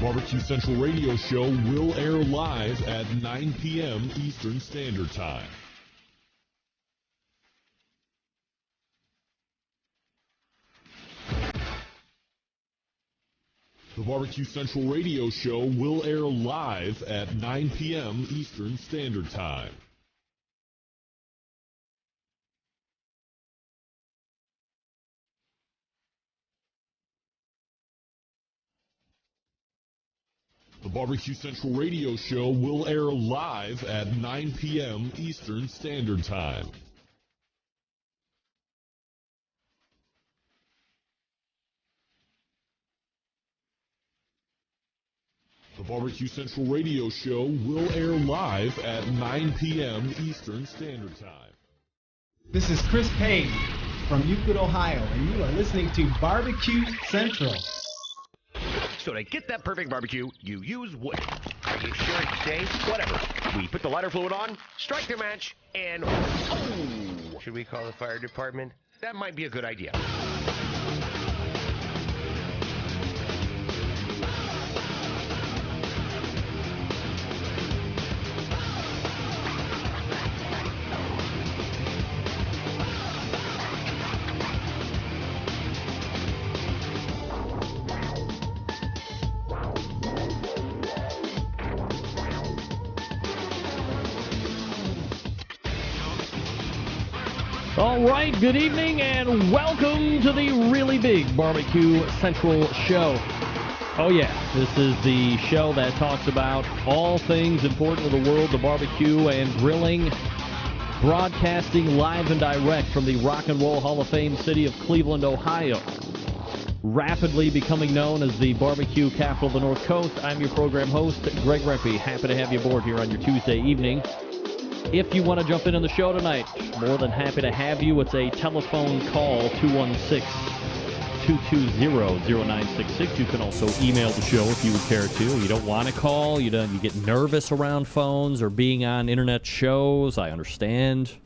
Barbecue Central Radio Show will air live at 9 p.m. Eastern Standard Time. The Barbecue Central Radio Show will air live at 9 p.m. Eastern Standard Time. The Barbecue Central Radio Show will air live at 9 p.m. Eastern Standard Time. The Barbecue Central Radio Show will air live at 9 p.m. Eastern Standard Time. This is Chris Payne from Euclid, Ohio, and you are listening to Barbecue Central. So to get that perfect barbecue, you use wood. Are you sure it's safe? Whatever. We put the lighter fluid on, strike the match, and oh! Should we call the fire department? That might be a good idea. All right, good evening and welcome to the really big Barbecue Central show. Oh yeah, this is the show that talks about all things important to the world of barbecue and grilling, broadcasting live and direct from the Rock and Roll Hall of Fame city of Cleveland, Ohio. Rapidly becoming known as the barbecue capital of the North Coast, I'm your program host, Greg Rempe. Happy to have you aboard here on your Tuesday evening. If you want to jump in on the show tonight, more than happy to have you. It's a telephone call, 216-220-0966. You can also email the show if you would care to. You don't want to call. You get nervous around phones or being on internet shows. I understand.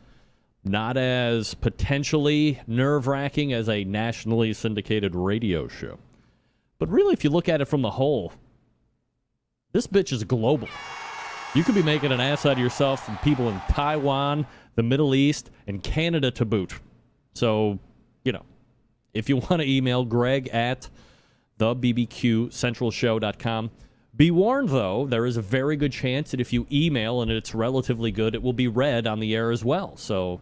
Not as potentially nerve-wracking as a nationally syndicated radio show. But really, if you look at it from the whole, this bitch is global. You could be making an ass out of yourself from people in Taiwan, the Middle East, and Canada to boot. So, if you want to email Greg at thebbqcentralshow.com. Be warned, though, there is a very good chance that if you email and it's relatively good, it will be read on the air as well. So,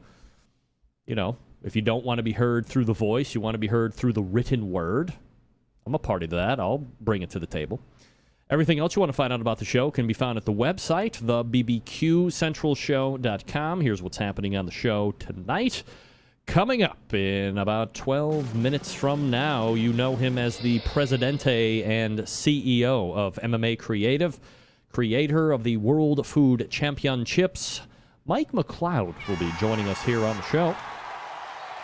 if you don't want to be heard through the voice, you want to be heard through the written word, I'm a party to that. I'll bring it to the table. Everything else you want to find out about the show can be found at the website, thebbqcentralshow.com. Here's what's happening on the show tonight. Coming up in about 12 minutes from now, you know him as the Presidente and CEO of MMA Creative, creator of the World Food Championships. Mike McLeod will be joining us here on the show.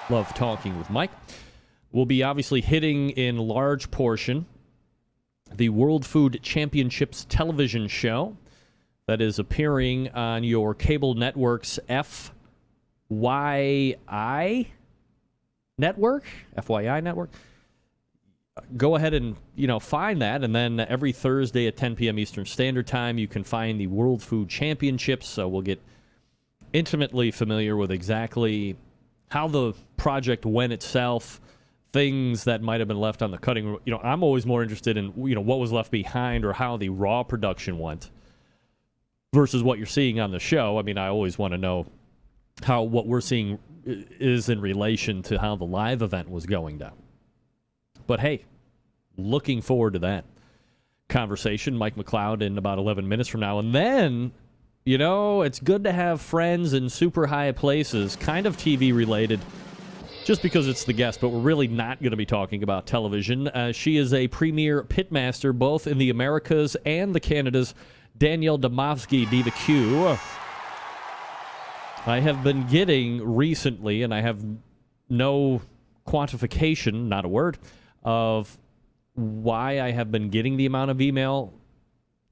Love talking with Mike. We'll be obviously hitting in large portion the World Food Championships television show that is appearing on your cable network's FYI network. Go ahead and, find that, and then every Thursday at 10 p.m. Eastern Standard Time, you can find the World Food Championships, so we'll get intimately familiar with exactly how the project went itself, things that might have been left on the cutting room. I'm always more interested in, what was left behind or how the raw production went versus what you're seeing on the show. I mean, I always want to know how what we're seeing is in relation to how the live event was going down. But hey, looking forward to that conversation. Mike McLeod in about 11 minutes from now. And then, it's good to have friends in super high places, kind of TV related, just because it's the guest, but we're really not going to be talking about television. She is a premier pitmaster, both in the Americas and the Canadas. Danielle Domovsky, Diva Q. I have been getting recently, and I have no quantification, not a word, of why I have been getting the amount of email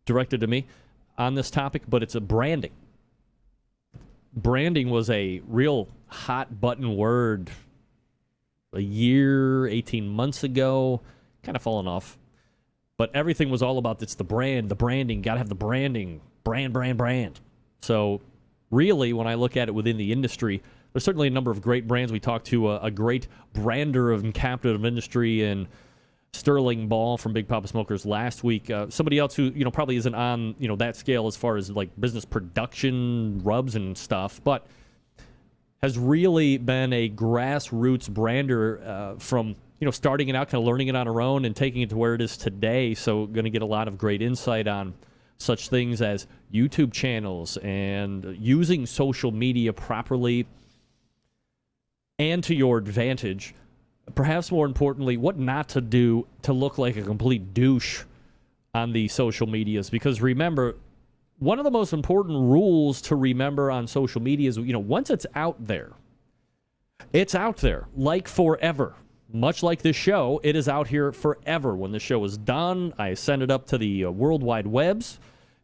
directed to me on this topic, but it's a branding. Branding was a real hot button word a year, 18 months ago, kind of fallen off But everything was all about, it's the brand, the branding, got to have the branding, brand. So really, when I look at it within the industry, there's certainly a number of great brands. We talked to a great brander and captain of industry and Sterling Ball from Big Papa Smokers last week. Somebody else who probably isn't on that scale as far as like business production, rubs and stuff, but has really been a grassroots brander from starting it out, kind of learning it on her own and taking it to where it is today. So going to get a lot of great insight on such things as YouTube channels and using social media properly and to your advantage. Perhaps more importantly, what not to do to look like a complete douche on the social medias. Because remember, one of the most important rules to remember on social media is, once it's out there like forever. Much like this show, it is out here forever. When the show is done, I send it up to the World Wide Webs,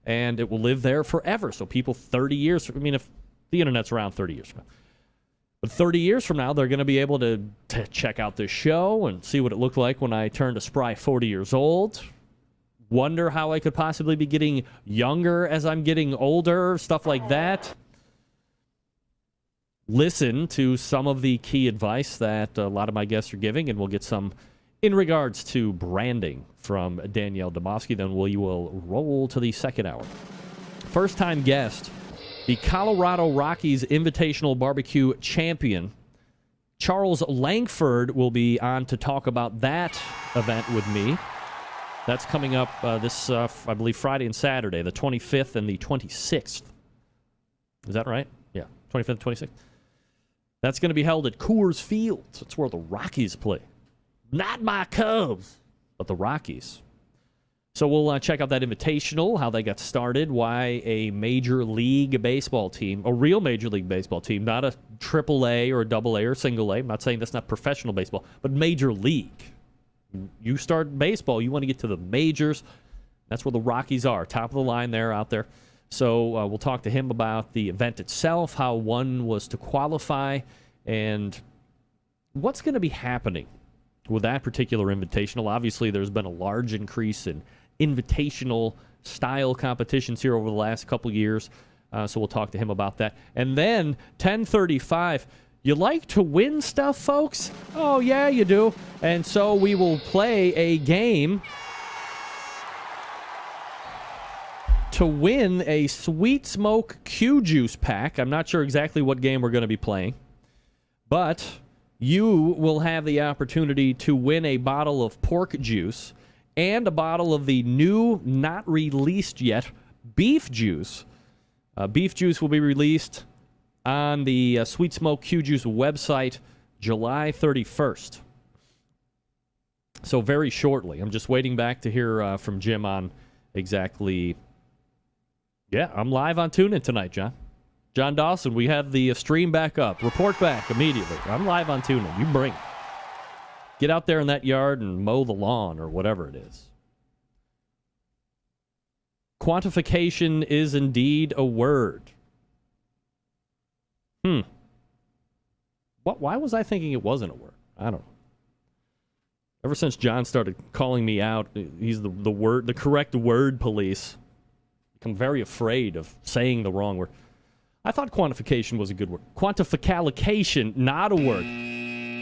and it will live there forever. So people 30 years, if the internet's around 30 years from now. But 30 years from now, they're going to be able to check out this show and see what it looked like when I turned a spry 40 years old. Wonder how I could possibly be getting younger as I'm getting older, stuff like that. Listen to some of the key advice that a lot of my guests are giving, and we'll get some in regards to branding from Danielle Domofsky. Then we will roll to the second hour. First-time guest, the Colorado Rockies Invitational Barbecue champion, Charles Langford, will be on to talk about that event with me. That's coming up this, I believe, Friday and Saturday, the 25th and the 26th. Is that right? Yeah, 25th and 26th. That's going to be held at Coors Field. That's where the Rockies play. Not my Cubs, but the Rockies. So we'll check out that invitational, how they got started, why a Major League Baseball team, a real Major League Baseball team, not a AAA or a AA or a single A. I'm not saying that's not professional baseball, but Major League. You start baseball, you want to get to the majors. That's where the Rockies are, top of the line there, out there. So we'll talk to him about the event itself, how one was to qualify, and what's going to be happening with that particular invitational. Obviously, there's been a large increase in invitational-style competitions here over the last couple years, so we'll talk to him about that. And then, 10:35, you like to win stuff, folks? Oh, yeah, you do. And so we will play a game to win a Sweet Smoke Q Juice pack. I'm not sure exactly what game we're going to be playing, but you will have the opportunity to win a bottle of pork juice and a bottle of the new, not released yet, beef juice. Beef juice will be released on the Sweet Smoke Q Juice website July 31st. So very shortly. I'm just waiting back to hear from Jim on exactly. Yeah, I'm live on TuneIn tonight, John. John Dawson, we have the stream back up. Report back immediately. I'm live on TuneIn. You bring it. Get out there in that yard and mow the lawn or whatever it is. Quantification is indeed a word. Why was I thinking it wasn't a word? I don't know. Ever since John started calling me out, he's the correct word police. I'm very afraid of saying the wrong word. I thought quantification was a good word. Quantification, not a word.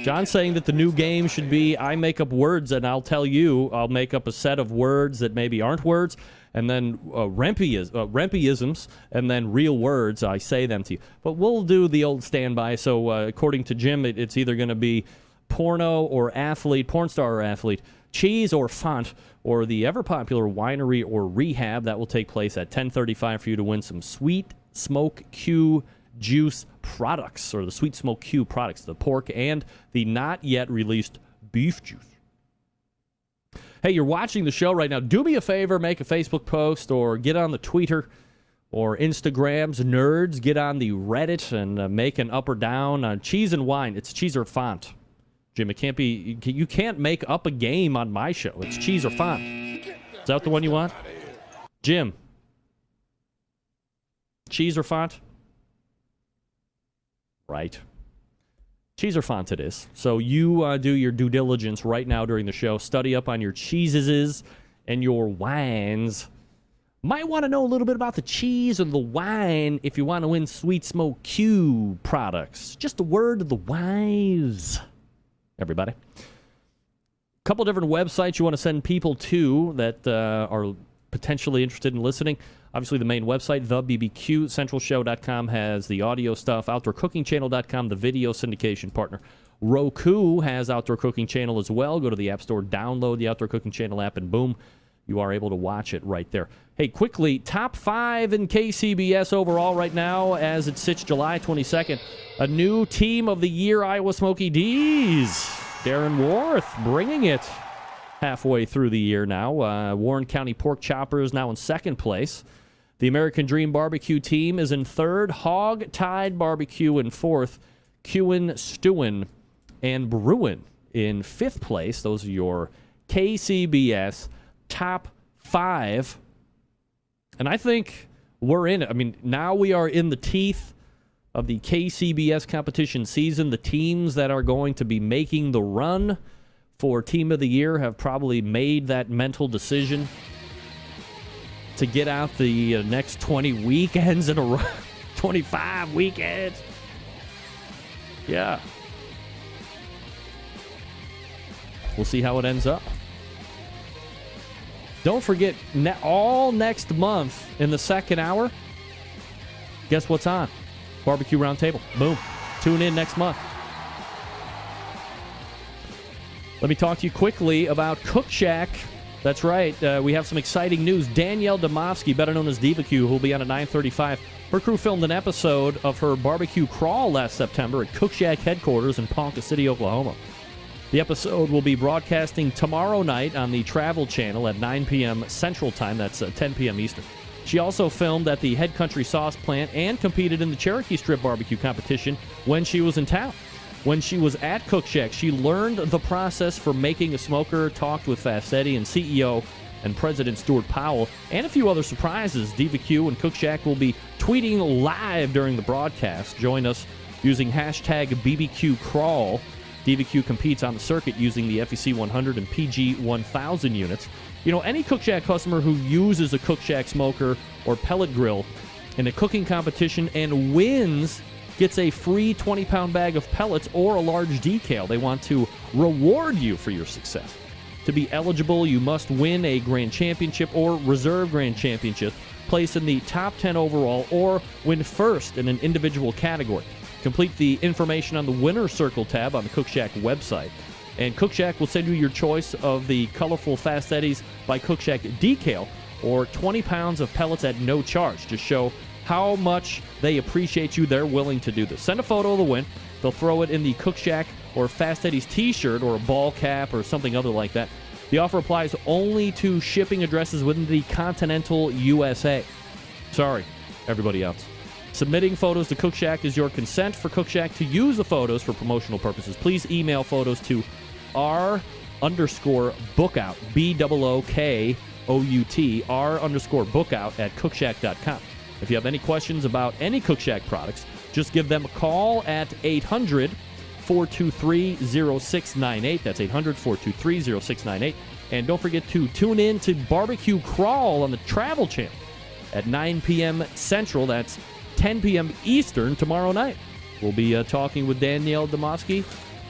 John's saying that the new game should be I make up words and I'll tell you, I'll make up a set of words that maybe aren't words, and then Rempeisms, and then real words, I say them to you. But we'll do the old standby. So according to Jim, it's either going to be porno or athlete, porn star or athlete, cheese or font, or the ever-popular winery or rehab. That will take place at 10:35 for you to win some Sweet Smoke Q Juice products, or the Sweet Smoke Q products, the pork and the not yet released beef juice. Hey, you're watching the show right now. Do me a favor, make a Facebook post or get on the Twitter or Instagrams. Nerds, get on the Reddit and make an up or down on cheese and wine. It's cheese or font. Jim, it can't be. You can't make up a game on my show. It's cheese or font. Is that the one you want? Jim. Cheese or font? Right. Cheese or font it is. So you do your due diligence right now during the show. Study up on your cheeses and your wines. Might want to know a little bit about the cheese and the wine if you want to win Sweet Smoke Q products. Just a word to the wise, everybody. A couple different websites you want to send people to that are potentially interested in listening. Obviously, the main website, thebbqcentralshow.com, has the audio stuff. OutdoorCookingChannel.com, the video syndication partner. Roku has Outdoor Cooking Channel as well. Go to the App Store, download the Outdoor Cooking Channel app, and boom, you are able to watch it right there. Hey, quickly, top 5 in KCBS overall right now as it sits July 22nd. A new Team of the Year Iowa Smoky D's. Darren Worth bringing it halfway through the year now. Warren County Pork Chopper is now in second place. The American Dream Barbecue team is in third. Hog Tied Barbecue in fourth. Kewin, Stewin, and Bruin in fifth place. Those are your KCBS top 5. And I think we're in it. I mean, now we are in the teeth of the KCBS competition season. The teams that are going to be making the run for Team of the Year have probably made that mental decision to get out the next 20 weekends in a row. 25 weekends. Yeah. We'll see how it ends up. Don't forget, all next month in the second hour, guess what's on? Barbecue Roundtable. Boom. Tune in next month. Let me talk to you quickly about Cook Shack. That's right. We have some exciting news. Danielle Domofsky, better known as Diva Q, who will be on at 9:35. Her crew filmed an episode of her barbecue crawl last September at Cook Shack headquarters in Ponca City, Oklahoma. The episode will be broadcasting tomorrow night on the Travel Channel at 9 p.m. Central Time. That's 10 p.m. Eastern. She also filmed at the Head Country Sauce Plant and competed in the Cherokee Strip barbecue competition when she was in town. When she was at Cook Shack, she learned the process for making a smoker, talked with Fast Eddie and CEO and President Stuart Powell, and a few other surprises. Diva Q and Cook Shack will be tweeting live during the broadcast. Join us using hashtag BBQCrawl. Diva Q competes on the circuit using the FEC 100 and PG 1000 units. You know, any Cook Shack customer who uses a Cook Shack smoker or pellet grill in a cooking competition and wins gets a free 20-pound bag of pellets or a large decal. They want to reward you for your success. To be eligible, you must win a Grand Championship or Reserve Grand Championship, place in the top 10 overall, or win first in an individual category. Complete the information on the Winner's Circle tab on the Cook Shack website. And Cook Shack will send you your choice of the colorful Fast Eddies by Cook Shack decal or 20 pounds of pellets at no charge to show how much they appreciate you. They're willing to do this. Send a photo of the win. They'll throw it in the Cook Shack or Fast Eddie's t-shirt or a ball cap or something other like that. The offer applies only to shipping addresses within the continental USA. Sorry, everybody else. Submitting photos to Cook Shack is your consent for Cook Shack to use the photos for promotional purposes. Please email photos to r_bookout, BOOKOUT, r_bookout at cookshack.com. If you have any questions about any Cook Shack products, just give them a call at 800-423-0698. That's 800-423-0698. And don't forget to tune in to Barbecue Crawl on the Travel Channel at 9 p.m. Central. That's 10 p.m. Eastern tomorrow night. We'll be talking with Danielle Domofsky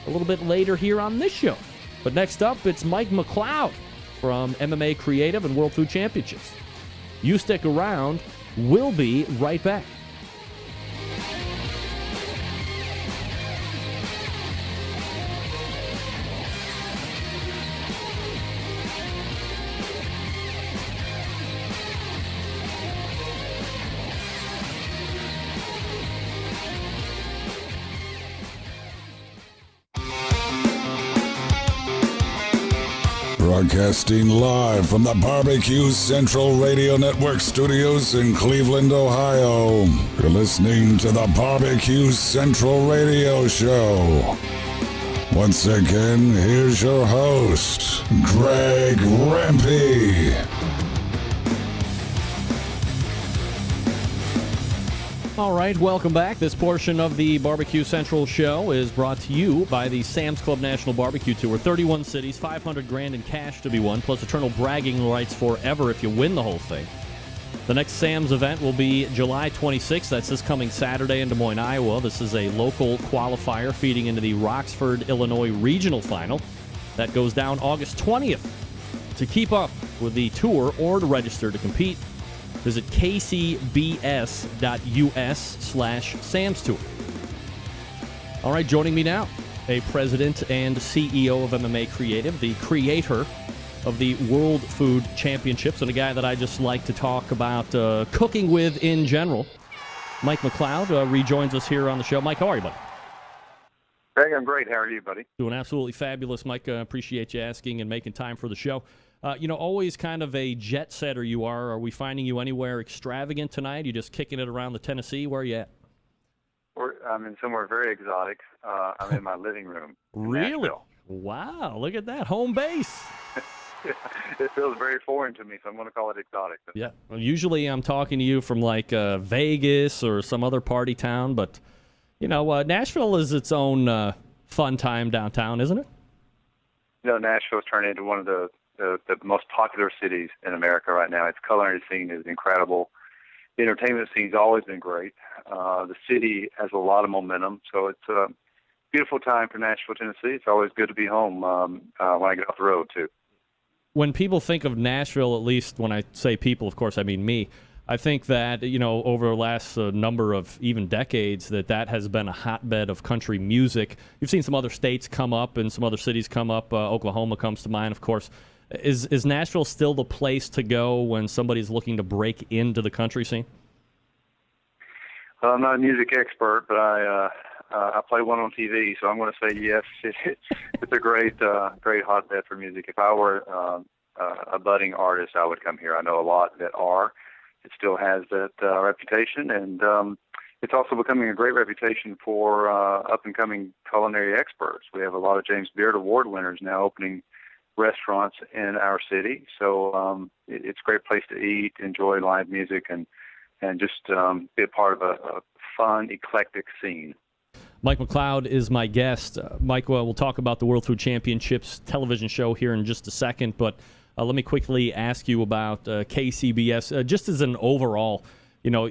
a little bit later here on this show. But next up, it's Mike McLeod from MMA Creative and World Food Championships. You stick around. We'll be right back. Broadcasting live from the Barbecue Central Radio Network studios in Cleveland, Ohio. You're listening to the Barbecue Central Radio Show. Once again, here's your host, Greg Rempe. All right, welcome back. This portion of the Barbecue Central show is brought to you by the Sam's Club National Barbecue Tour. 31 cities, $500,000 in cash to be won, plus eternal bragging rights forever if you win the whole thing. The next Sam's event will be July 26th. That's this coming Saturday in Des Moines, Iowa. This is a local qualifier feeding into the Roxford, Illinois Regional Final. That goes down August 20th. To keep up with the tour or to register to compete, visit kcbs.us/Sam's Tour. All right, joining me now, a president and CEO of MMA Creative, the creator of the World Food Championships, and a guy that I just like to talk about cooking with in general. Mike McLeod rejoins us here on the show. Mike, how are you, buddy? Greg, I'm great. How are you, buddy? Doing absolutely fabulous, Mike. Appreciate you asking and making time for the show. Always kind of a jet setter you are. Are we finding you anywhere extravagant tonight? You just kicking it around the Tennessee? Where are you at? I'm in somewhere very exotic. I'm in my living room. Really? Nashville. Wow, look at that. Home base. It feels very foreign to me, so I'm going to call it exotic. Yeah. Well, usually I'm talking to you from like Vegas or some other party town, but, Nashville is its own fun time downtown, isn't it? Nashville's turned into one of the most popular cities in America right now. Its culinary scene is incredible. The entertainment scene's always been great. The city has a lot of momentum, so it's a beautiful time for Nashville, Tennessee. It's always good to be home when I get off the road, too. When people think of Nashville, at least when I say people, of course, I mean me, I think that, over the last number of even decades, that has been a hotbed of country music. You've seen some other states come up and some other cities come up. Oklahoma comes to mind, of course. Is Nashville still the place to go when somebody's looking to break into the country scene? Well, I'm not a music expert, but I play one on TV, so I'm going to say yes. It's a great hotbed for music. If I were a budding artist, I would come here. I know a lot that are. It still has that reputation, and it's also becoming a great reputation for up-and-coming culinary experts. We have a lot of James Beard Award winners now opening restaurants in our city, so it's a great place to eat, enjoy live music, and just be a part of a fun, eclectic scene. Mike McLeod is my guest. Mike, we'll talk about the World Food Championships television show here in just a second, but let me quickly ask you about KCBS, just as an overall, how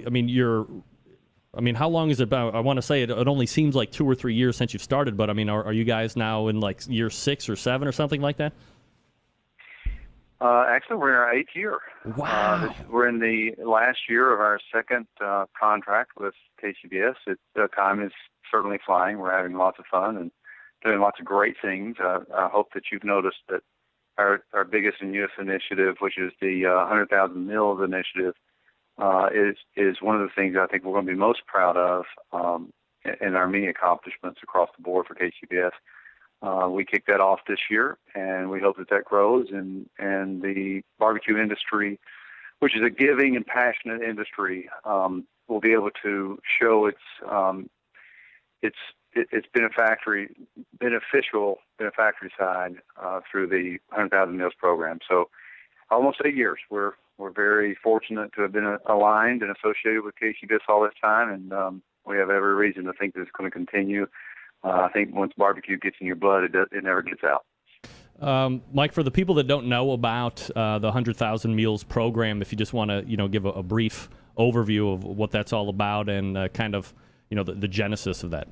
long is it about? I want to say it only seems like 2 or 3 years since you've started, but are you guys now in like year 6 or 7 or something like that? Actually, we're in our 8th year. Wow. We're in the last year of our second contract with KCBS. The time is certainly flying. We're having lots of fun and doing lots of great things. I hope that you've noticed that our biggest and newest initiative, which is the 100,000 Meals Initiative, is one of the things I think we're going to be most proud of in our many accomplishments across the board for KCBS. We kicked that off this year, and we hope that grows, and the barbecue industry, which is a giving and passionate industry, will be able to show its beneficial side through the 100,000 Meals program. So almost 8 years. We're very fortunate to have been aligned and associated with KCBS all this time, and we have every reason to think that it's going to continue. I think once barbecue gets in your blood, it never gets out. Mike, for the people that don't know about the 100,000 Meals program, if you just want to, give a brief overview of what that's all about and kind of, the genesis of that.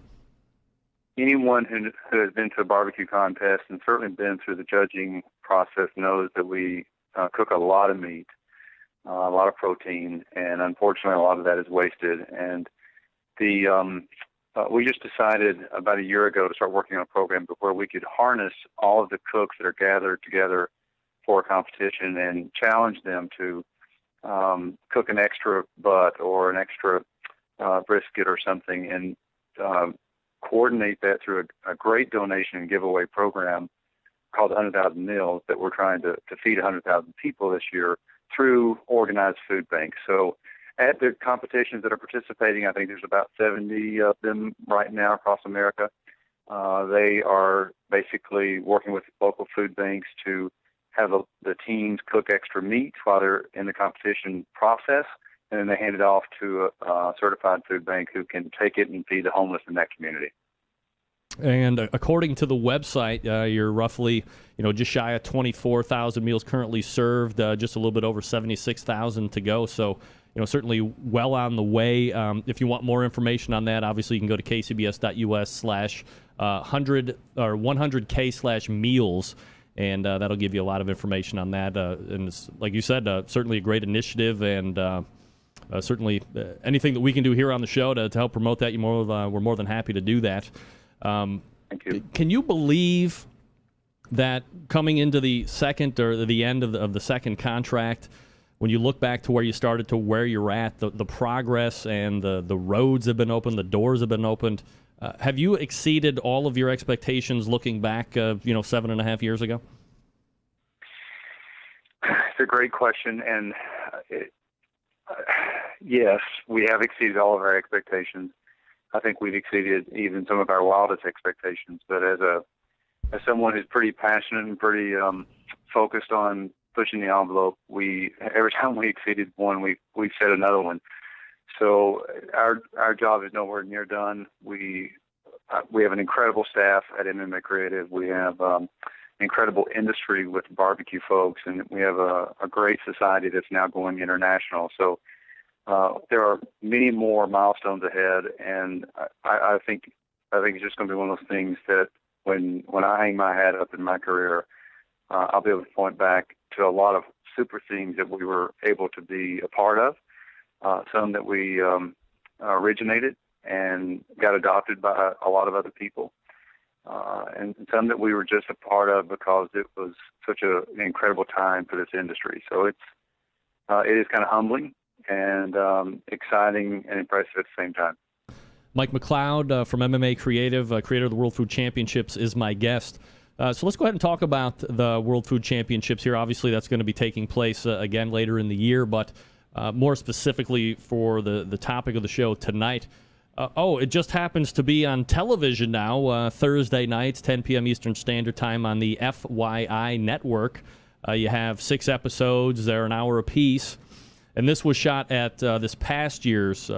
Anyone who has been to a barbecue contest and certainly been through the judging process knows that we cook a lot of meat, a lot of protein, and unfortunately a lot of that is wasted. And we just decided about a year ago to start working on a program where we could harness all of the cooks that are gathered together for a competition and challenge them to cook an extra butt or an extra brisket or something, and coordinate that through a great donation and giveaway program called 100,000 Meals that we're trying to feed 100,000 people this year through organized food banks. So at the competitions that are participating, I think there's about 70 of them right now across America. They are basically working with local food banks to have the teams cook extra meat while they're in the competition process, and then they hand it off to a certified food bank who can take it and feed the homeless in that community. And according to the website, you're roughly, just shy of 24,000 meals currently served, just a little bit over 76,000 to go. So, certainly well on the way. If you want more information on that, obviously you can go to kcbs.us/100k/meals, and that'll give you a lot of information on that. And it's, like you said, certainly a great initiative, and certainly anything that we can do here on the show to help promote that, we're more than happy to do that. Thank you. Can you believe that coming into the second or the end of the second contract, when you look back to where you started to where you're at, the progress and the roads have been opened, the doors have been opened, have you exceeded all of your expectations looking back, 7.5 years ago? It's a great question, and yes, we have exceeded all of our expectations. I think we've exceeded even some of our wildest expectations. But as someone who's pretty passionate and pretty focused on pushing the envelope, every time we exceeded one, we set another one. So our job is nowhere near done. We have an incredible staff at MMA Creative. We have an incredible industry with barbecue folks, and we have a great society that's now going international. So there are many more milestones ahead, and I think it's just going to be one of those things that when I hang my hat up in my career, I'll be able to point back to a lot of super things that we were able to be a part of, some that we originated and got adopted by a lot of other people, and some that we were just a part of because it was such an incredible time for this industry. So it is kind of humbling and exciting and impressive at the same time. Mike McLeod from MMA Creative, creator of the World Food Championships, is my guest. So let's go ahead and talk about the World Food Championships here. Obviously, that's going to be taking place again later in the year, but more specifically for the topic of the show tonight. It just happens to be on television now, Thursday nights, 10 p.m. Eastern Standard Time on the FYI network. You have 6 episodes. They're an hour apiece. And this was shot at this past year's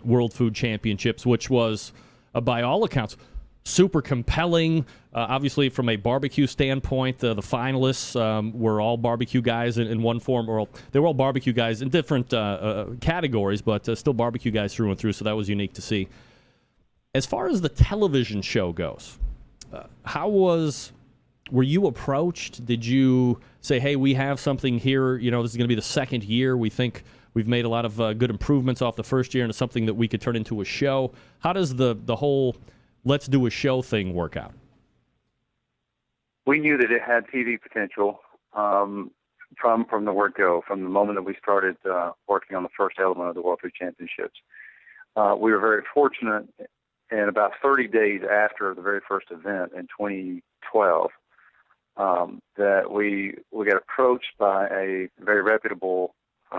World Food Championships, which was, by all accounts, super compelling. Obviously, from a barbecue standpoint, the finalists were all barbecue guys in one form, or they were all barbecue guys in different categories, but still barbecue guys through and through, so that was unique to see. As far as the television show goes, were you approached? Did you say, hey, we have something here, this is going to be the second year, we think we've made a lot of good improvements off the first year into something that we could turn into a show? How does the whole let's do a show thing work out? We knew that it had TV potential from the word go, from the moment that we started working on the first element of the World Food Championships. We were very fortunate, and about 30 days after the very first event in 2012, that we got approached by a very reputable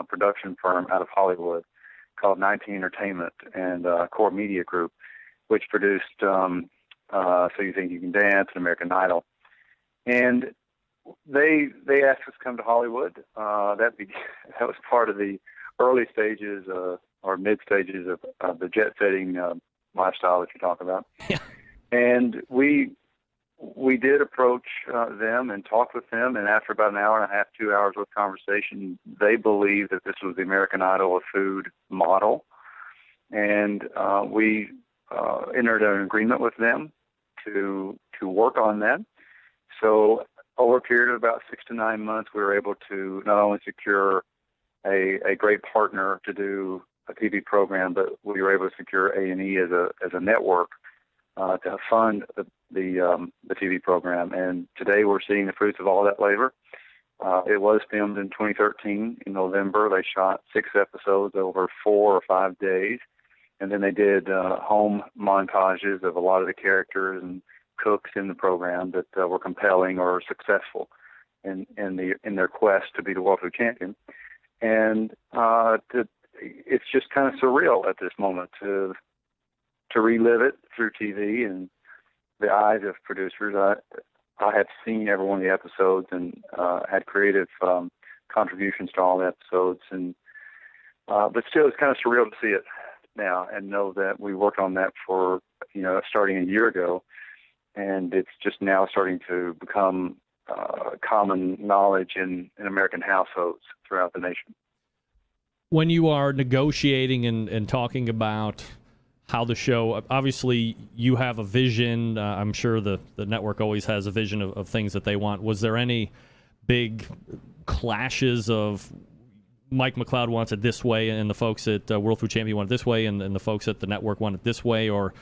production firm out of Hollywood called 19 Entertainment and Core Media Group, which produced So You Think You Can Dance and American Idol. And they asked us to come to Hollywood. That was part of the early stages or mid stages of the jet setting lifestyle that you talk about. Yeah. And we did approach them and talk with them, and after about an hour and a half, 2 hours of conversation, they believed that this was the American Idol of food model, and we entered an agreement with them to work on that. So over a period of about 6 to 9 months, we were able to not only secure a great partner to do a TV program, but we were able to secure A&E as a network to fund the TV program. And today we're seeing the fruits of all that labor. It was filmed in 2013 in November. They shot 6 episodes over 4 or 5 days. And then they did home montages of a lot of the characters and cooks in the program that were compelling or successful in their quest to be the World Food Champion. And it's just kind of surreal at this moment to relive it through TV and the eyes of producers. I have seen every one of the episodes and had creative contributions to all the episodes, and But still, it's kind of surreal to see it now and know that we worked on that for, starting a year ago, and it's just now starting to become common knowledge in American households throughout the nation. When you are negotiating and talking about how the show, obviously you have a vision. I'm sure the network always has a vision of things that they want. Was there any big clashes of Mike McLeod wants it this way and the folks at World Food Champion want it this way and the folks at the network want it this way? Or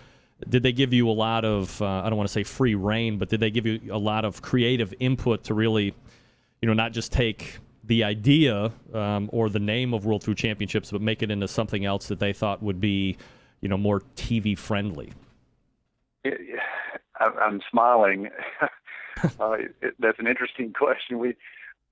did they give you a lot of, I don't want to say free reign, but did they give you a lot of creative input to really, not just take the idea or the name of World Food Championships, but make it into something else that they thought would be, more TV friendly? I'm smiling. That's an interesting question.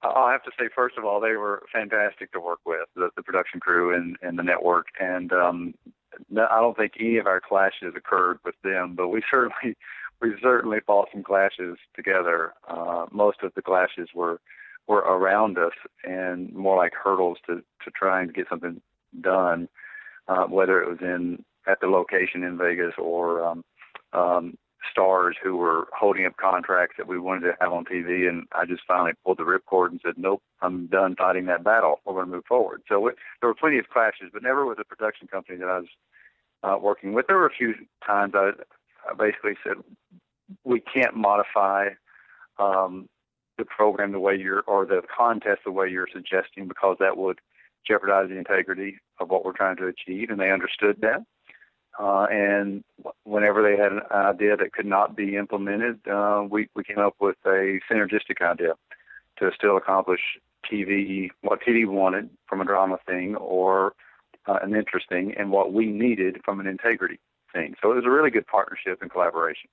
I'll have to say, first of all, they were fantastic to work with, the production crew and the network. And I don't think any of our clashes occurred with them, but we certainly fought some clashes together. Most of the clashes were around us and more like hurdles to trying to get something done, whether it was at the location in Vegas or stars who were holding up contracts that we wanted to have on TV, and I just finally pulled the ripcord and said, nope, I'm done fighting that battle. We're going to move forward. So there were plenty of clashes, but never with a production company that I was working with. There were a few times I basically said, we can't modify the program the way or the contest the way you're suggesting, because that would jeopardize the integrity of what we're trying to achieve, and they understood that. And whenever they had an idea that could not be implemented, we came up with a synergistic idea to still accomplish what TV wanted from a drama thing or an interesting, and what we needed from an integrity thing. So it was a really good partnership and collaboration.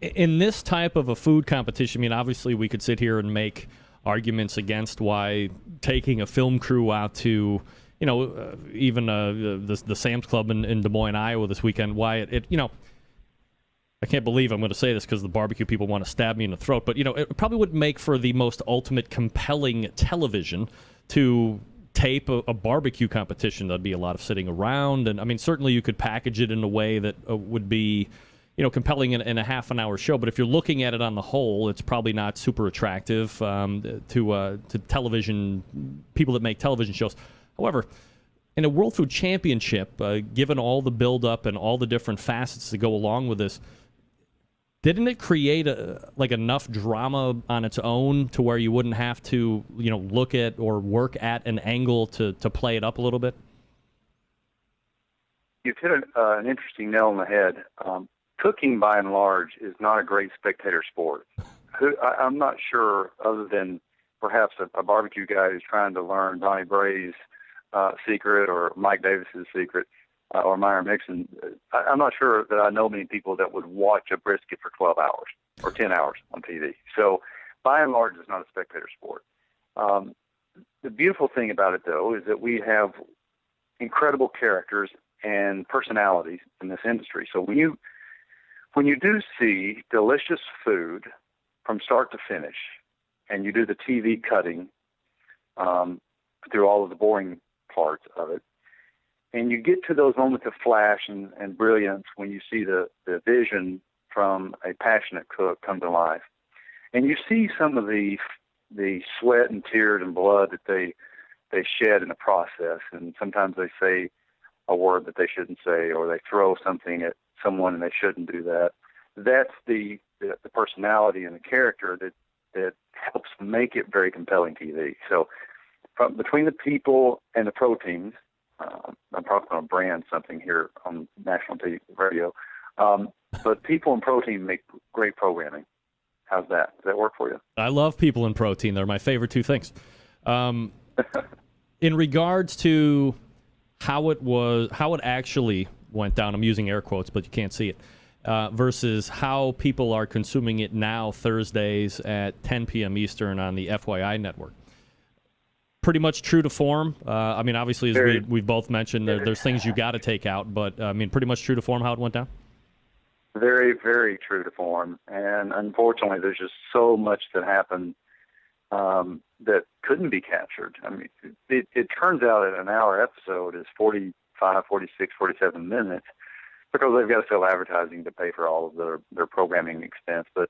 In this type of a food competition, I mean, obviously we could sit here and make arguments against why taking a film crew out to even the Sam's Club in Des Moines, Iowa this weekend, why it I can't believe I'm going to say this because the barbecue people want to stab me in the throat, but it probably would make for the most ultimate compelling television to tape a barbecue competition. There'd be a lot of sitting around, and I mean, certainly you could package it in a way that would be compelling in a half an hour show. But if you're looking at it on the whole, it's probably not super attractive to television people that make television shows. However, in a World Food Championship, given all the build-up and all the different facets that go along with this, didn't it create enough drama on its own to where you wouldn't have to look at or work at an angle to play it up a little bit? You've hit an interesting nail on the head. Cooking, by and large, is not a great spectator sport. I'm not sure, other than perhaps a barbecue guy who's trying to learn Donnie Bray's secret or Mike Davis's secret or Myron Mixon. I'm not sure that I know many people that would watch a brisket for 12 hours or 10 hours on TV. So by and large, it's not a spectator sport. The beautiful thing about it, though, is that we have incredible characters and personalities in this industry. So when you do see delicious food from start to finish, and you do the TV cutting through all of the boring parts of it, and you get to those moments of flash and brilliance when you see the vision from a passionate cook come to life, and you see some of the sweat and tears and blood that they shed in the process, and sometimes they say a word that they shouldn't say, or they throw something at someone and they shouldn't do that. That's the personality and the character that helps make it very compelling TV. So between the people and the proteins, I'm probably going to brand something here on national TV radio, but people and protein make great programming. How's that? Does that work for you? I love people and protein. They're my favorite two things. In regards to how it actually went down, I'm using air quotes, but you can't see it, versus how people are consuming it now Thursdays at 10 p.m. Eastern on the FYI network. Pretty much true to form. I mean, obviously, as we've both mentioned, there's things you got to take out, but I mean, pretty much true to form how it went down? Very, very true to form. And unfortunately, there's just so much that happened that couldn't be captured. I mean, it turns out that an hour episode is 45, 46, 47 minutes because they've got to sell advertising to pay for all of their programming expense. But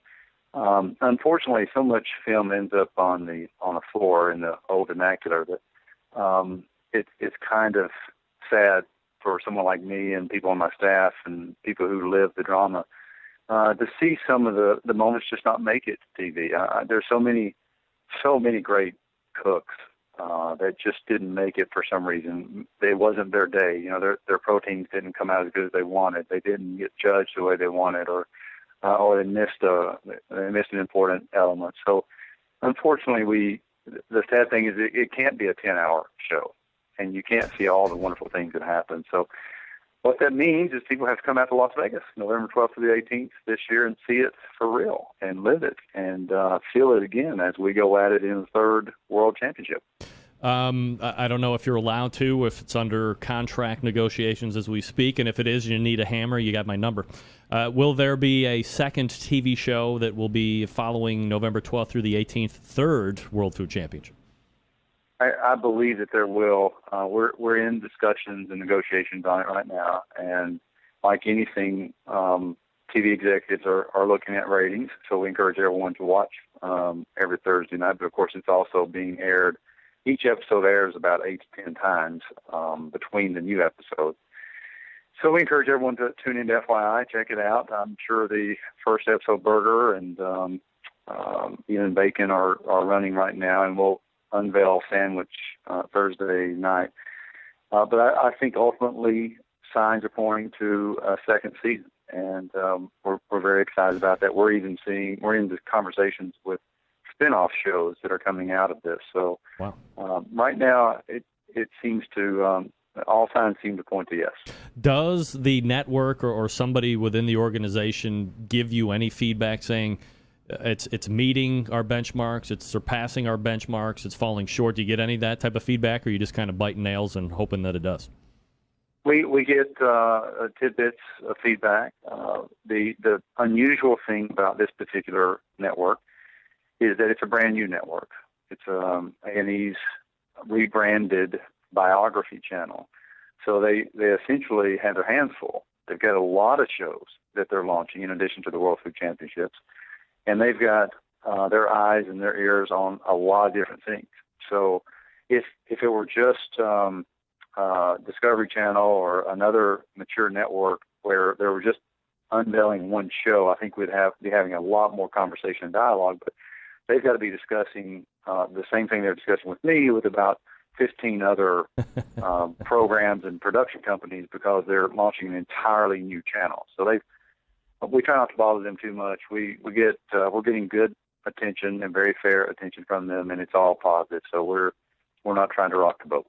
unfortunately, so much film ends up on the floor in the old vernacular that it's kind of sad for someone like me and people on my staff and people who live the drama to see some of the moments just not make it to TV. There's so many great cooks that just didn't make it for some reason. It wasn't their day. You know, their proteins didn't come out as good as they wanted. They didn't get judged the way they wanted, or they missed an important element. So, unfortunately, the sad thing is it can't be a 10-hour show, and you can't see all the wonderful things that happen. So, what that means is people have to come out to Las Vegas, November 12th to the 18th this year, and see it for real, and live it, and feel it again as we go at it in the third World Championship. I don't know if you're allowed to, if it's under contract negotiations as we speak, and if it is, you need a hammer, you got my number. Will there be a second TV show that will be following November 12th through the 18th, third World Food Championship? I believe that there will. We're in discussions and negotiations on it right now, and like anything, TV executives are looking at ratings, so we encourage everyone to watch every Thursday night. But of course, it's also being aired. Each episode airs about 8 to 10 times between the new episodes. So we encourage everyone to tune into FYI, check it out. I'm sure the first episode, Burger and Ian Bacon, are running right now, and we'll unveil Sandwich Thursday night. But I think ultimately signs are pointing to a second season, and we're very excited about that. We're in the conversations with spin-off shows that are coming out of this. So wow. Right now it seems to all signs seem to point to yes. Does the network or somebody within the organization give you any feedback saying it's meeting our benchmarks, it's surpassing our benchmarks, it's falling short? Do you get any of that type of feedback, or are you just kind of biting nails and hoping that it does? We get tidbits of feedback. The unusual thing about this particular network is that it's a brand new network. It's A&E's rebranded biography channel. So they essentially have their hands full. They've got a lot of shows that they're launching in addition to the World Food Championships. And they've got their eyes and their ears on a lot of different things. So if it were just Discovery Channel or another mature network where they were just unveiling one show, I think we'd be having a lot more conversation and dialogue. But they've got to be discussing the same thing they're discussing with me with about 15 other programs and production companies, because they're launching an entirely new channel. So we try not to bother them too much. We're getting good attention and very fair attention from them, and it's all positive. So we're not trying to rock the boat.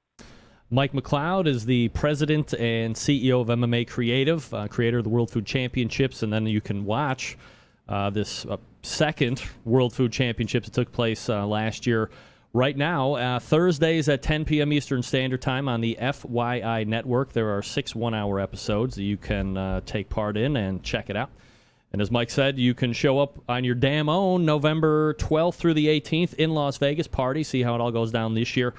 Mike McLeod is the president and CEO of MMA Creative, creator of the World Food Championships, and then you can watch this second World Food Championships that took place last year. Right now, Thursdays at 10 p.m. Eastern Standard Time on the FYI Network. There are 6 one-hour episodes that you can take part in and check it out. And as Mike said, you can show up on your damn own November 12th through the 18th in Las Vegas. Party, see how it all goes down this year.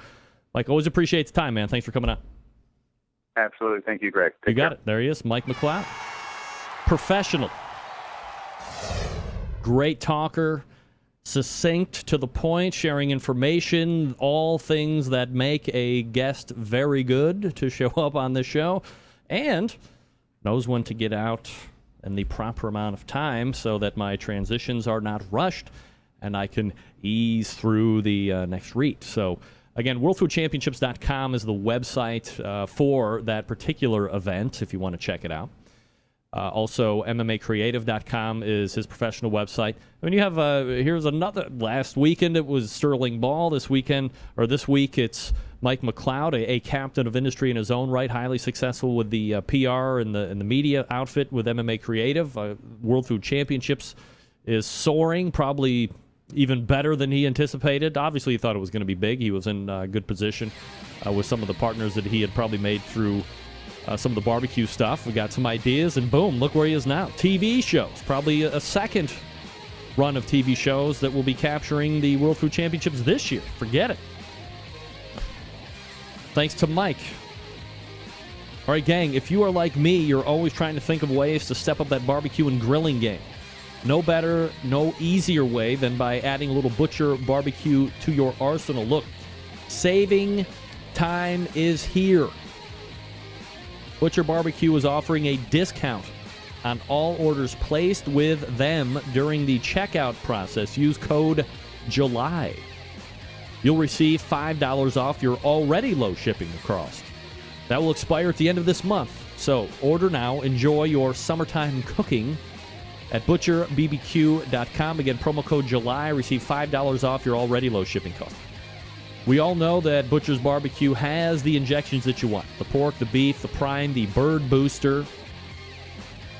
Mike, always appreciate the time, man. Thanks for coming on. Absolutely. Thank you, Greg. You got it. There he is, Mike McLeod. Professional. Great talker. Succinct, to the point, sharing information, all things that make a guest very good to show up on the show, and knows when to get out in the proper amount of time so that my transitions are not rushed and I can ease through the next read. So, again, worldfoodchampionships.com is the website for that particular event if you want to check it out. Also, MMAcreative.com is his professional website. I mean, you have here's another. Last weekend it was Sterling Ball. This week it's Mike McLeod, a captain of industry in his own right, highly successful with the PR and the media outfit with MMA Creative. World Food Championships is soaring, probably even better than he anticipated. Obviously, he thought it was going to be big. He was in good position with some of the partners that he had probably made through some of the barbecue stuff. We got some ideas, and boom, look where he is now. TV shows, probably a second run of TV shows that will be capturing the World Food Championships this year. Forget it. Thanks to Mike. All right, gang, if you are like me, you're always trying to think of ways to step up that barbecue and grilling game. No better, no easier way than by adding a little Butcher Barbecue to your arsenal. Look, saving time is here. Butcher Barbecue is offering a discount on all orders placed with them during the checkout process. Use code JULY. You'll receive $5 off your already low shipping cost. That will expire at the end of this month. So order now. Enjoy your summertime cooking at butcherbbq.com. Again, promo code JULY. Receive $5 off your already low shipping cost. We all know that Butcher's Barbecue has the injections that you want. The pork, the beef, the prime, the bird booster.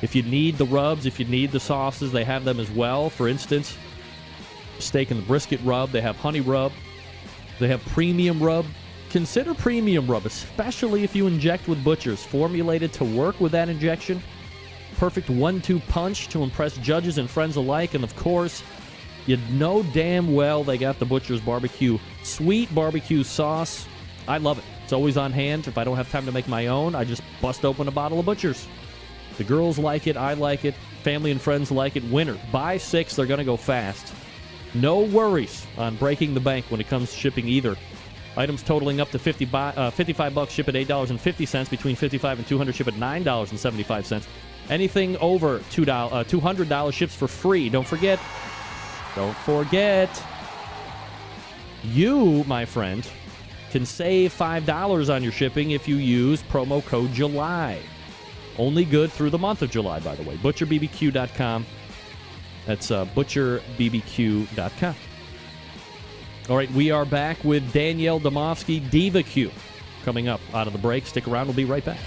If you need the rubs, if you need the sauces, they have them as well. For instance, steak and the brisket rub. They have honey rub. They have premium rub. Consider premium rub, especially if you inject with Butcher's. Formulated to work with that injection. Perfect 1-2 punch to impress judges and friends alike. And, of course, you know damn well they got the Butcher's Barbecue sweet barbecue sauce. I love it. It's always on hand. If I don't have time to make my own, I just bust open a bottle of Butcher's. The girls like it. I like it. Family and friends like it. Winner. Buy 6. They're going to go fast. No worries on breaking the bank when it comes to shipping either. Items totaling up to $55 ship at $8.50. Between $55 and $200 ship at $9.75. Anything over $200 ships for free. Don't forget. You, my friend, can save $5 on your shipping if you use promo code JULY. Only good through the month of July, by the way. ButcherBBQ.com. That's ButcherBBQ.com. All right, we are back with Danielle Domovsky, Diva Q, coming up out of the break. Stick around. We'll be right back.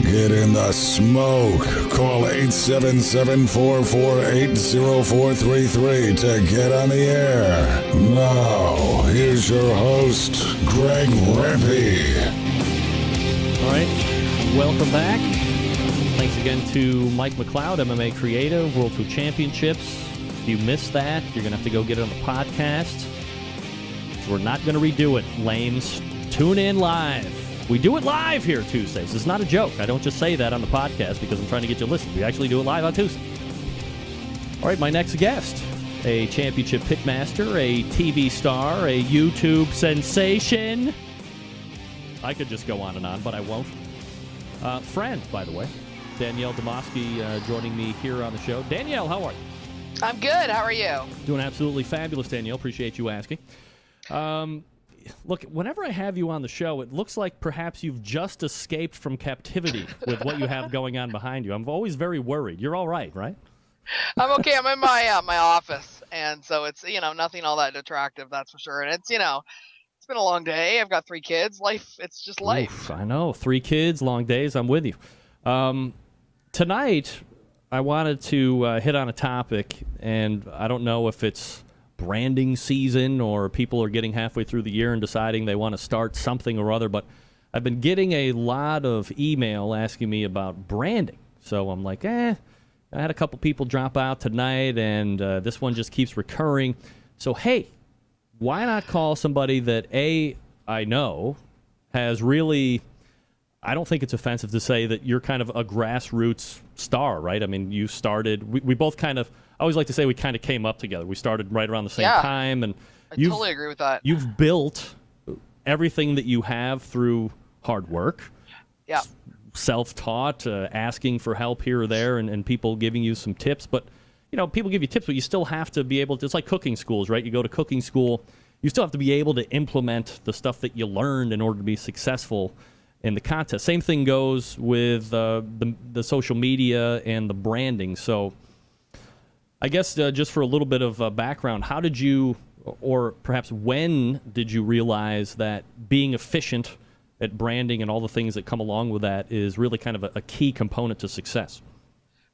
Get in the smoke. Call 877-448-0433 to get on the air. Now, here's your host, Greg Rempe. All right, welcome back. Thanks again to Mike McLeod, MMA Creative, World Food Championships. If you missed that, you're going to have to go get it on the podcast. We're not going to redo it, lames. Tune in live. We do it live here Tuesdays. It's not a joke. I don't just say that on the podcast because I'm trying to get you to listen. We actually do it live on Tuesday. All right, my next guest, a championship pitmaster, a TV star, a YouTube sensation. I could just go on and on, but I won't. Friend, by the way. Danielle Domovsky joining me here on the show. Danielle, how are you? I'm good. How are you? Doing absolutely fabulous, Danielle. Appreciate you asking. Look, whenever I have you on the show, it looks like perhaps you've just escaped from captivity with what you have going on behind you. I'm always very worried. You're all right, right? I'm okay. I'm in my office, and so it's nothing all that attractive, that's for sure. And it's it's been a long day. I've got 3 kids. It's just life. Oof, I know. 3 kids, long days. I'm with you. Tonight, I wanted to hit on a topic, and I don't know if it's branding season or people are getting halfway through the year and deciding they want to start something or other, but I've been getting a lot of email asking me about branding. So I'm like, I had a couple people drop out tonight, and this one just keeps recurring. So, hey, why not call somebody that, I know has really, I don't think it's offensive to say that you're kind of a grassroots star, right? I mean, you started, we both kind of, I always like to say we kind of came up together. We started right around the same time. And I totally agree with that. You've built everything that you have through hard work. Yeah. Self-taught, asking for help here or there, and people giving you some tips. But, people give you tips, but you still have to be able to, it's like cooking schools, right? You go to cooking school, you still have to be able to implement the stuff that you learned in order to be successful and the contest. Same thing goes with the social media and the branding. So I guess just for a little bit of background, how did you, or perhaps when did you realize that being efficient at branding and all the things that come along with that is really kind of a key component to success?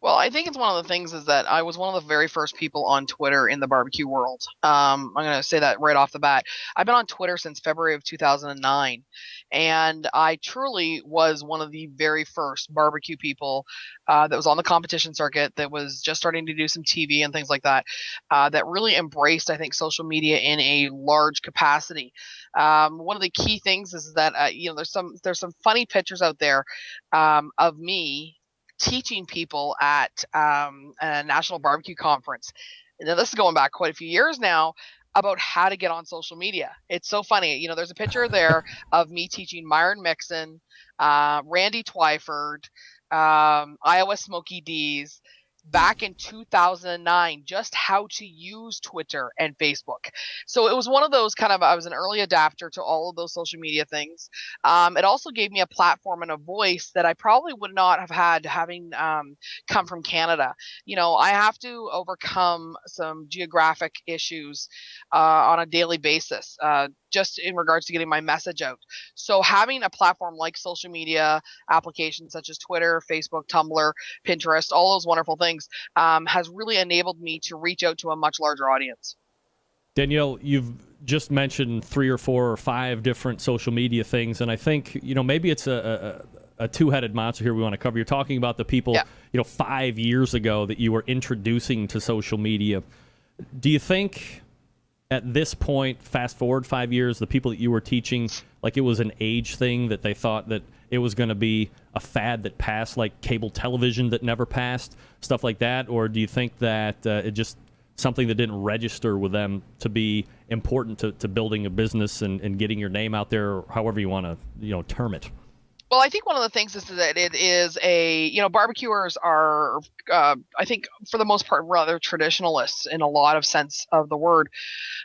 Well, I think it's one of the things is that I was one of the very first people on Twitter in the barbecue world. I'm going to say that right off the bat. I've been on Twitter since February of 2009, and I truly was one of the very first barbecue people that was on the competition circuit, that was just starting to do some TV and things like that, that really embraced, I think, social media in a large capacity. One of the key things is that there's some funny pictures out there of me teaching people at a national barbecue conference. Now, this is going back quite a few years now, about how to get on social media. It's so funny. There's a picture there of me teaching Myron Mixon, Randy Twyford, Iowa Smoky D's, back in 2009, just how to use Twitter and Facebook. So it was one of those I was an early adapter to all of those social media things. It also gave me a platform and a voice that I probably would not have had having come from Canada. I have to overcome some geographic issues on a daily basis, just in regards to getting my message out. So having a platform like social media applications such as Twitter, Facebook, Tumblr, Pinterest, all those wonderful things, has really enabled me to reach out to a much larger audience. Danielle, you've just mentioned 3 or 4 or 5 different social media things, and I think maybe it's a two-headed monster here we want to cover. You're talking about the people 5 years ago that you were introducing to social media. Do you think at this point, fast forward 5 years, the people that you were teaching, like it was an age thing, that they thought that it was going to be a fad that passed, like cable television that never passed, stuff like that? Or do you think that it just something that didn't register with them to be important to building a business and getting your name out there, or however you want to term it? Well, I think one of the things is that it is barbecuers are, I think for the most part, rather traditionalists in a lot of sense of the word.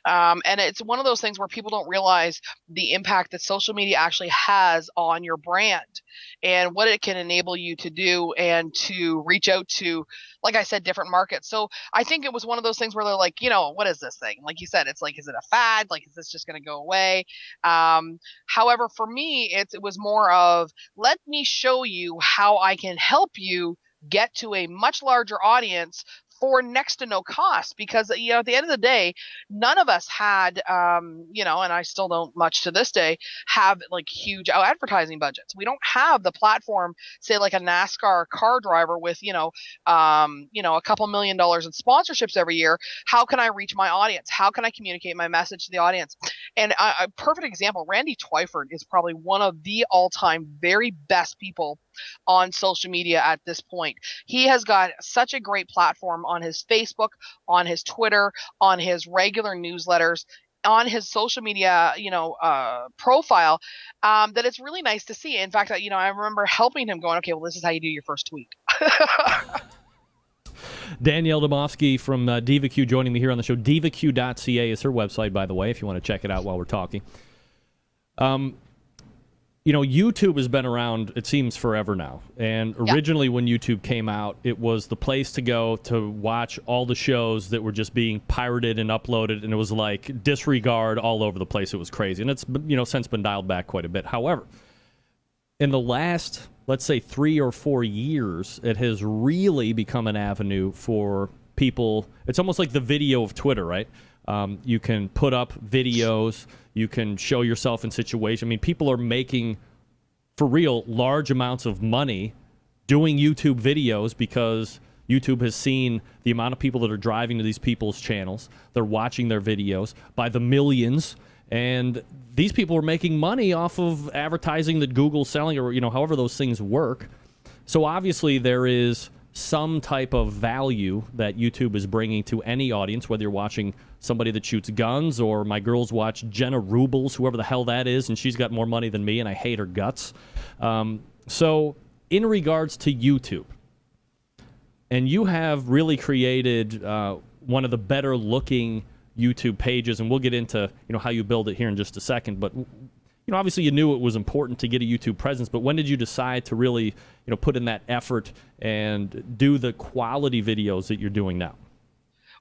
And it's one of those things where people don't realize the impact that social media actually has on your brand and what it can enable you to do and to reach out to, like I said, different markets. So I think it was one of those things where they're like, what is this thing? Like you said, it's like, is it a fad? Like, is this just going to go away? However, for me, it was more of, let me show you how I can help you get to a much larger audience for next to no cost, because at the end of the day, none of us had and I still don't much to this day have like huge advertising budgets. We don't have the platform, say like a NASCAR car driver with a couple $1 million in sponsorships every year. How can I reach my audience? How can I communicate my message to the audience? And a perfect example, Randy Twyford is probably one of the all-time very best people on social media at this point. He has got such a great platform on his Facebook, on his Twitter, on his regular newsletters, on his social media, profile, that it's really nice to see. In fact, I remember helping him going, okay, well, this is how you do your first tweet. Danielle Dmowski from DivaQ joining me here on the show. DivaQ.ca is her website, by the way, if you want to check it out while we're talking. YouTube has been around, it seems, forever now. And originally when YouTube came out, it was the place to go to watch all the shows that were just being pirated and uploaded, and it was like disregard all over the place. It was crazy. And it's, since been dialed back quite a bit. However, in the last, let's say, 3 or 4 years, it has really become an avenue for people. It's almost like the video of Twitter, right? You can put up videos. You can show yourself in situations. I mean, people are making, for real, large amounts of money doing YouTube videos because YouTube has seen the amount of people that are driving to these people's channels. They're watching their videos by the millions. And these people are making money off of advertising that Google's selling, or, however those things work. So obviously there is some type of value that YouTube is bringing to any audience, whether you're watching somebody that shoots guns, or my girls watch Jenna Rubles, whoever the hell that is, and she's got more money than me, and I hate her guts. So in regards to YouTube, and you have really created one of the better looking YouTube pages, and we'll get into how you build it here in just a second, but obviously you knew it was important to get a YouTube presence, but when did you decide to really, put in that effort and do the quality videos that you're doing now?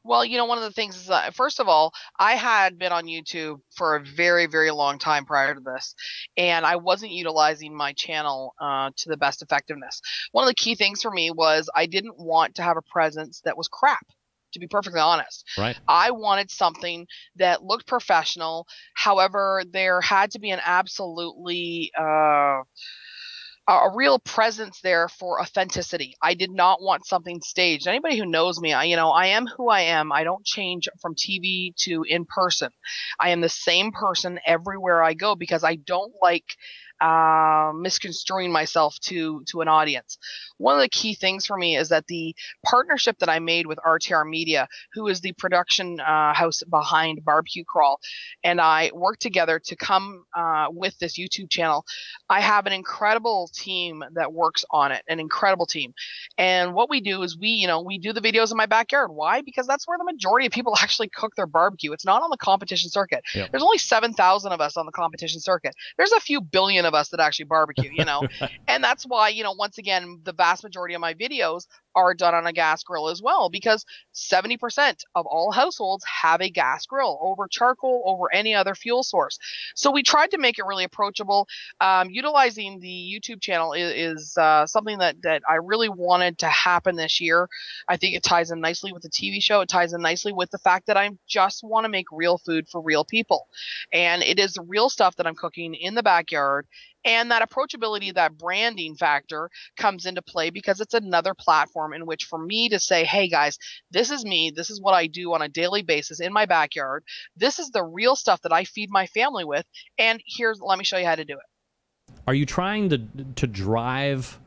Well, one of the things is that, first of all, I had been on YouTube for a very, very long time prior to this, and I wasn't utilizing my channel to the best effectiveness. One of the key things for me was I didn't want to have a presence that was crap, to be perfectly honest. Right. I wanted something that looked professional. However, there had to be an absolutely a real presence there for authenticity. I did not want something staged. Anybody who knows me, I am who I am. I don't change from TV to in person. I am the same person everywhere I go because I don't like misconstruing myself to an audience. One of the key things for me is that the partnership that I made with RTR Media, who is the production house behind Barbecue Crawl, and I worked together to come with this YouTube channel. I have an incredible team that works on it, an incredible team. And what we do is we do the videos in my backyard. Why? Because that's where the majority of people actually cook their barbecue. It's not on the competition circuit. Yep. There's only 7,000 of us on the competition circuit. There's a few billion of us that actually barbecue, and that's why, once again, the vast majority of my videos are done on a gas grill as well, because 70% of all households have a gas grill over charcoal, over any other fuel source. So we tried to make it really approachable. Utilizing the YouTube channel is something that I really wanted to happen this year. I think it ties in nicely with the TV show. It ties in nicely with the fact that I just want to make real food for real people. And it is the real stuff that I'm cooking in the backyard. And that approachability, that branding factor comes into play because it's another platform in which for me to say, hey guys, this is me. This is what I do on a daily basis in my backyard. This is the real stuff that I feed my family with. And let me show you how to do it. Are you trying to drive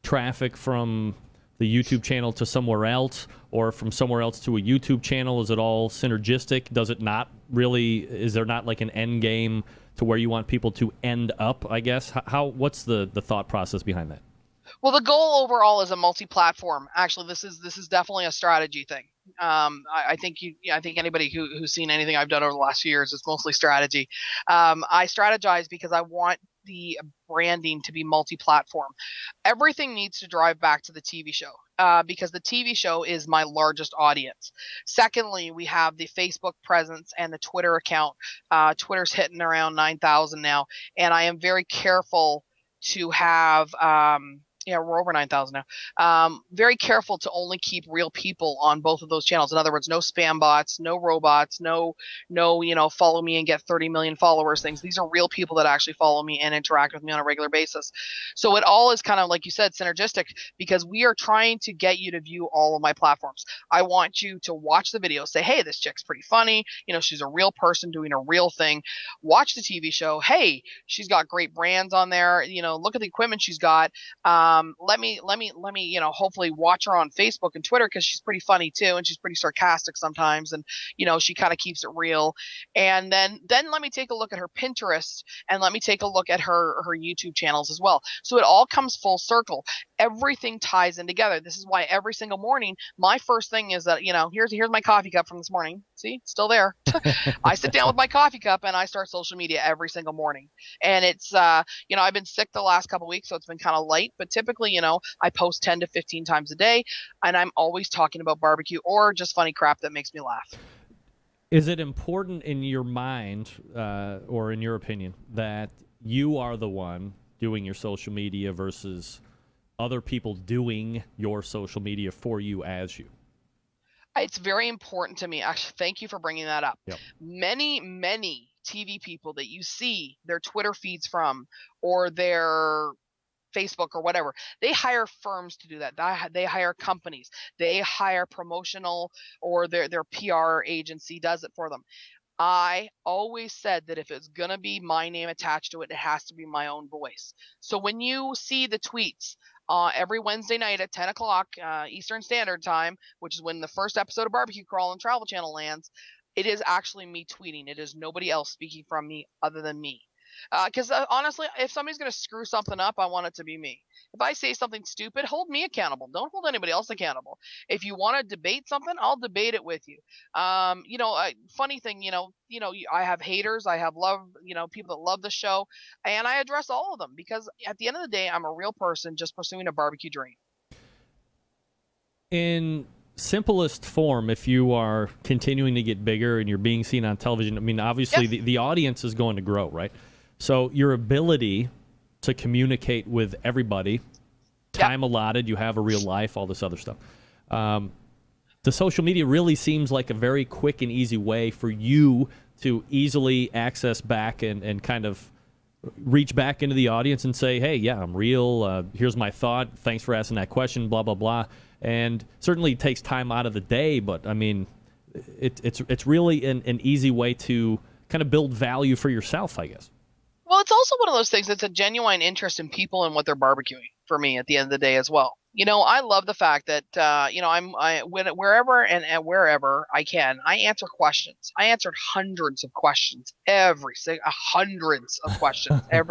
traffic from the YouTube channel to somewhere else, or from somewhere else to a YouTube channel? Is it all synergistic? Does it not really, is there not like an end game to where you want people to end up, I guess? What's the thought process behind that? Well, the goal overall is a multi-platform. Actually, this is definitely a strategy thing. I think anybody who's seen anything I've done over the last few years, it's mostly strategy. I strategize because I want the branding to be multi-platform. Everything needs to drive back to the TV show. Because the TV show is my largest audience. Secondly, we have the Facebook presence and the Twitter account. Twitter's hitting around 9,000 now, and I am very careful to have we're over 9,000 now. Very careful to only keep real people on both of those channels. In other words, no spam bots, no robots, no, follow me and get 30 million followers things. These are real people that actually follow me and interact with me on a regular basis. So it all is kind of, like you said, synergistic, because we are trying to get you to view all of my platforms. I want you to watch the video, say, hey, this chick's pretty funny. She's a real person doing a real thing. Watch the TV show. Hey, she's got great brands on there. Look at the equipment she's got. Let me, hopefully watch her on Facebook and Twitter, because she's pretty funny too, and she's pretty sarcastic sometimes, and she kind of keeps it real. And then let me take a look at her Pinterest, and let me take a look at her YouTube channels as well. So it all comes full circle. Everything ties in together. This is why every single morning, my first thing is that, here's my coffee cup from this morning. See, it's still there. I sit down with my coffee cup and I start social media every single morning. And it's, I've been sick the last couple of weeks, so it's been kind of light, but typically, I post 10 to 15 times a day, and I'm always talking about barbecue or just funny crap that makes me laugh. Is it important in your mind, or in your opinion, that you are the one doing your social media versus other people doing your social media for you as you? It's very important to me. Actually, thank you for bringing that up. Yep. Many TV people that you see their Twitter feeds from, or their Facebook or whatever, they hire firms to do that. They hire companies. They hire promotional, or their PR agency does it for them. I always said that if it's going to be my name attached to it, it has to be my own voice. So when you see the tweets every Wednesday night at 10 o'clock Eastern Standard Time, which is when the first episode of Barbecue Crawl on Travel Channel lands, it is actually me tweeting. It is nobody else speaking from me other than me. Because honestly, if somebody's going to screw something up, I want it to be me. If I say something stupid, hold me accountable. Don't hold anybody else accountable. If you want to debate something, I'll debate it with you. Funny thing, I have haters, I have love, people that love the show, and I address all of them because at the end of the day, I'm a real person just pursuing a barbecue dream. In simplest form, if you are continuing to get bigger and you're being seen on television, I mean, obviously the audience is going to grow, right? So your ability to communicate with everybody, time allotted, you have a real life, all this other stuff. The social media really seems like a very quick and easy way for you to easily access back and kind of reach back into the audience and say, hey, yeah, I'm real. Here's my thought. Thanks for asking that question, blah, blah, blah. And certainly it takes time out of the day, but I mean, it's really an easy way to kind of build value for yourself, I guess. Well, it's also one of those things that's a genuine interest in people and what they're barbecuing for me at the end of the day as well. I love the fact that, wherever and wherever I can, I answer questions. I answered hundreds of questions every